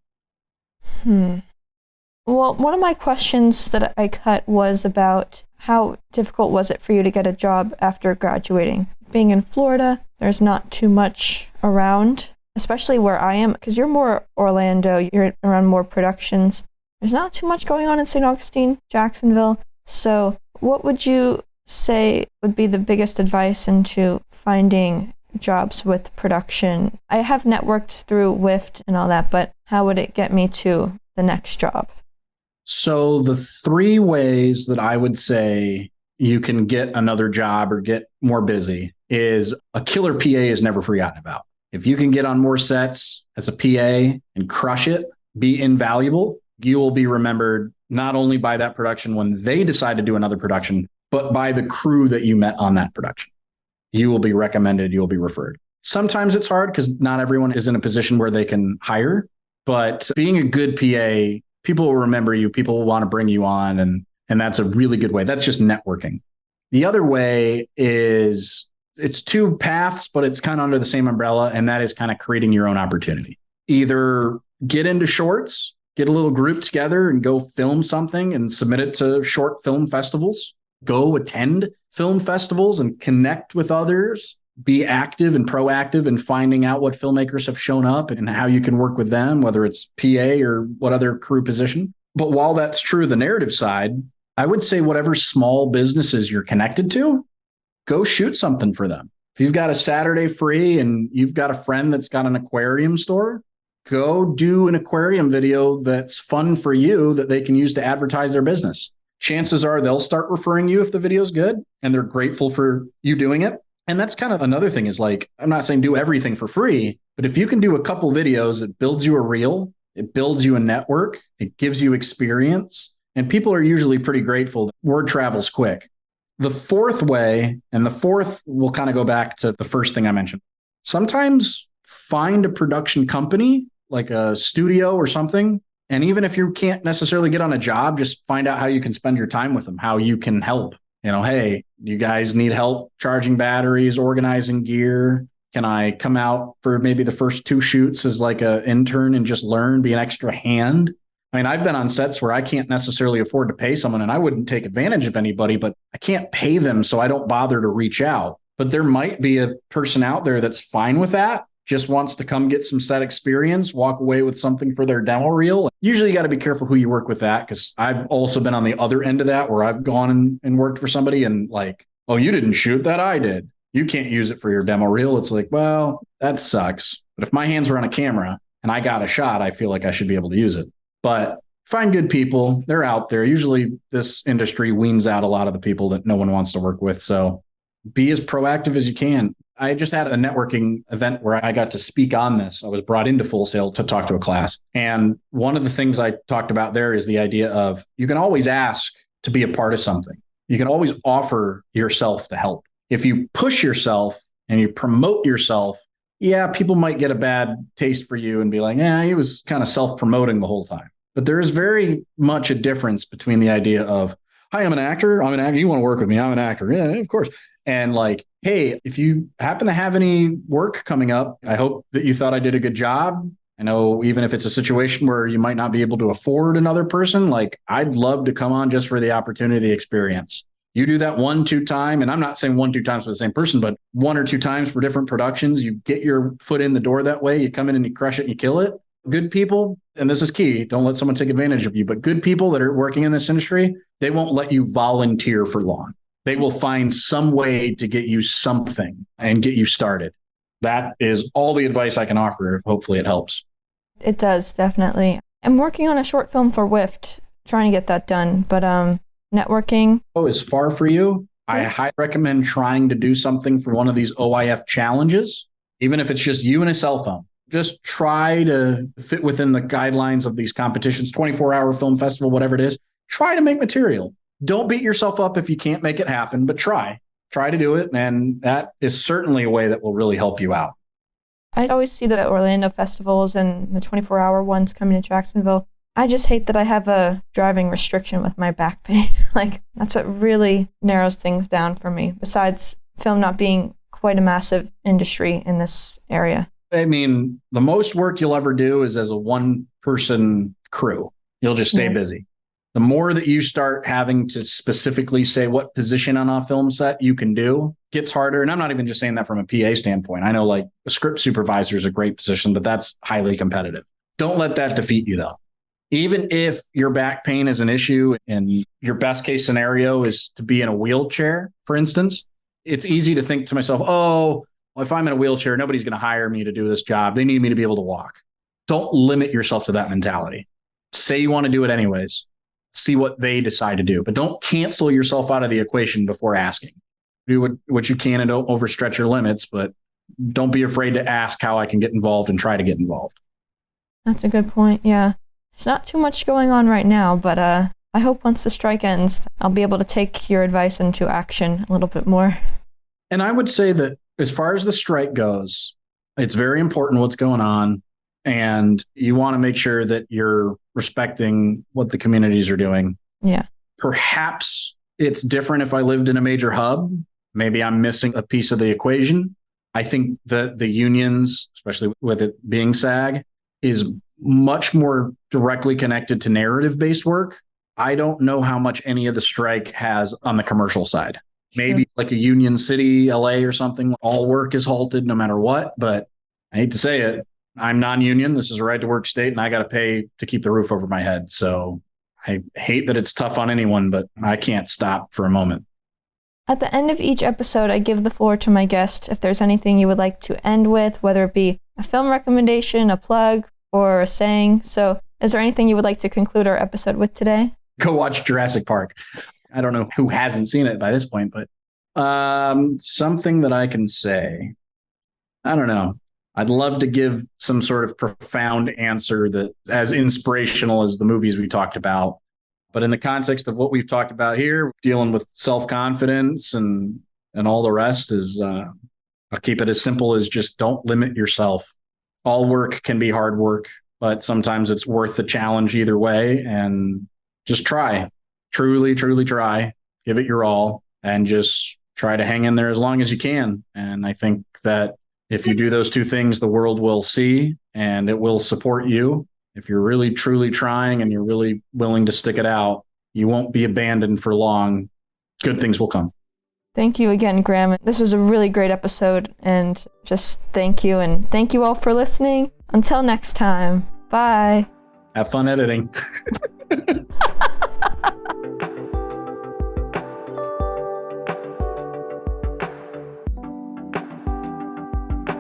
Well, one of my questions that I cut was about how difficult was it for you to get a job after graduating? Being in Florida, there's not too much around, especially where I am, because you're more Orlando, you're around more productions. There's not too much going on in St. Augustine, Jacksonville. So what would you say would be the biggest advice into finding jobs with production? I have networked through WIFT and all that, but how would it get me to the next job? So the three ways that I would say you can get another job or get more busy is a killer PA is never forgotten about. If you can get on more sets as a PA and crush it, be invaluable, you will be remembered not only by that production when they decide to do another production, but by the crew that you met on that production. You will be recommended, you'll be referred. Sometimes it's hard because not everyone is in a position where they can hire, but being a good PA, people will remember you, people will want to bring you on, and that's a really good way. That's just networking. The other way is, it's two paths, but it's kind of under the same umbrella, and that is kind of creating your own opportunity. Either get into shorts, get a little group together and go film something and submit it to short film festivals. Go attend film festivals and connect with others. Be active and proactive in finding out what filmmakers have shown up and how you can work with them, whether it's PA or what other crew position. But while that's true, the narrative side, I would say whatever small businesses you're connected to, go shoot something for them. If you've got a Saturday free and you've got a friend that's got an aquarium store, go do an aquarium video that's fun for you that they can use to advertise their business. Chances are they'll start referring you if the video's good and they're grateful for you doing it. And that's kind of another thing is like, I'm not saying do everything for free, but if you can do a couple videos, it builds you a reel, it builds you a network, it gives you experience, and people are usually pretty grateful. Word travels quick. The fourth way, and the fourth will kind of go back to the first thing I mentioned. Sometimes find a production company, like a studio or something. And even if you can't necessarily get on a job, just find out how you can spend your time with them, how you can help. Hey, you guys need help charging batteries, organizing gear. Can I come out for maybe the first 2 shoots as like an intern and just learn, be an extra hand? I mean, I've been on sets where I can't necessarily afford to pay someone and I wouldn't take advantage of anybody, but I can't pay them. So I don't bother to reach out. But there might be a person out there that's fine with that, just wants to come get some set experience, walk away with something for their demo reel. Usually you got to be careful who you work with that, because I've also been on the other end of that where I've gone and worked for somebody and like, oh, you didn't shoot that, I did. You can't use it for your demo reel. It's like, well, that sucks. But if my hands were on a camera and I got a shot, I feel like I should be able to use it. But find good people. They're out there. Usually this industry weans out a lot of the people that no one wants to work with. So be as proactive as you can. I just had a networking event where I got to speak on this. I was brought into Full Sail to talk to a class. And one of the things I talked about there is the idea of you can always ask to be a part of something. You can always offer yourself to help. If you push yourself and you promote yourself, yeah, people might get a bad taste for you and be like, yeah, he was kind of self-promoting the whole time. But there is very much a difference between the idea of, hi, I'm an actor. You want to work with me? I'm an actor. Yeah, of course. And like, hey, if you happen to have any work coming up, I hope that you thought I did a good job. I know even if it's a situation where you might not be able to afford another person, like I'd love to come on just for the opportunity, the experience. You do that 1-2 time, and I'm not saying 1-2 times for the same person, but 1 or 2 times for different productions. You get your foot in the door that way. You come in and you crush it and you kill it. Good people, and this is key, don't let someone take advantage of you, but good people that are working in this industry, they won't let you volunteer for long. They will find some way to get you something and get you started. That is all the advice I can offer. Hopefully it helps. It does, definitely. I'm working on a short film for WIFT, trying to get that done, but networking. Oh, is far for you? I highly recommend trying to do something for one of these OIF challenges, even if it's just you and a cell phone. Just try to fit within the guidelines of these competitions, 24-hour film festival, whatever it is. Try to make material. Don't beat yourself up if you can't make it happen, but try to do it. And that is certainly a way that will really help you out. I always see the Orlando festivals and the 24-hour ones coming to Jacksonville. I just hate that I have a driving restriction with my back pain. Like, that's what really narrows things down for me, besides film not being quite a massive industry in this area. I mean, the most work you'll ever do is as a one-person crew. You'll just stay busy. The more that you start having to specifically say what position on a film set you can do gets harder. And I'm not even just saying that from a PA standpoint. I know like a script supervisor is a great position, but that's highly competitive. Don't let that defeat you though. Even if your back pain is an issue and your best case scenario is to be in a wheelchair, for instance, it's easy to think to myself, oh, well, if I'm in a wheelchair, nobody's going to hire me to do this job. They need me to be able to walk. Don't limit yourself to that mentality. Say you want to do it anyways. See what they decide to do, but don't cancel yourself out of the equation before asking. Do what you can and don't overstretch your limits, but don't be afraid to ask how I can get involved and try to get involved. That's a good point. Yeah. There's not too much going on right now, but I hope once the strike ends, I'll be able to take your advice into action a little bit more. And I would say that as far as the strike goes, it's very important what's going on. And you want to make sure that you're respecting what the communities are doing. Yeah. Perhaps it's different if I lived in a major hub. Maybe I'm missing a piece of the equation. I think that the unions, especially with it being SAG, is much more directly connected to narrative-based work. I don't know how much any of the strike has on the commercial side. Maybe like a Union City, LA or something, all work is halted no matter what. But I hate to say it, I'm non-union. This is a right to work state and I got to pay to keep the roof over my head. So I hate that it's tough on anyone, but I can't stop for a moment. At the end of each episode, I give the floor to my guest if there's anything you would like to end with, whether it be a film recommendation, a plug, or a saying. So is there anything you would like to conclude our episode with today? Go watch Jurassic Park. I don't know who hasn't seen it by this point, but something that I can say. I don't know. I'd love to give some sort of profound answer that as inspirational as the movies we talked about. But in the context of what we've talked about here, dealing with self-confidence and all the rest is, I'll keep it as simple as just don't limit yourself. All work can be hard work, but sometimes it's worth the challenge either way. And just try, truly, truly try, give it your all, and just try to hang in there as long as you can. And I think that if you do those two things, the world will see and it will support you. If you're really, truly trying and you're really willing to stick it out, you won't be abandoned for long. Good things will come. Thank you again, Graham. This was a really great episode, and just thank you. And thank you all for listening. Until next time, bye. Have fun editing.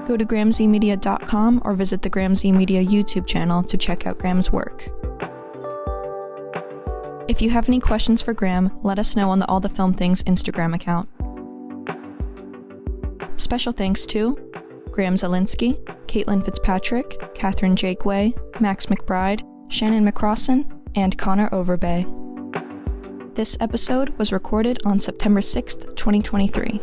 Go to grahamzmedia.com or visit the Graham Z Media YouTube channel to check out Graham's work. If you have any questions for Graham, let us know on the All the Film Things Instagram account. Special thanks to Graham Zielinski, Caitlin Fitzpatrick, Catherine Jakeway, Max McBride, Shannon McCrossan, and Connor Overbay. This episode was recorded on September 6th, 2023.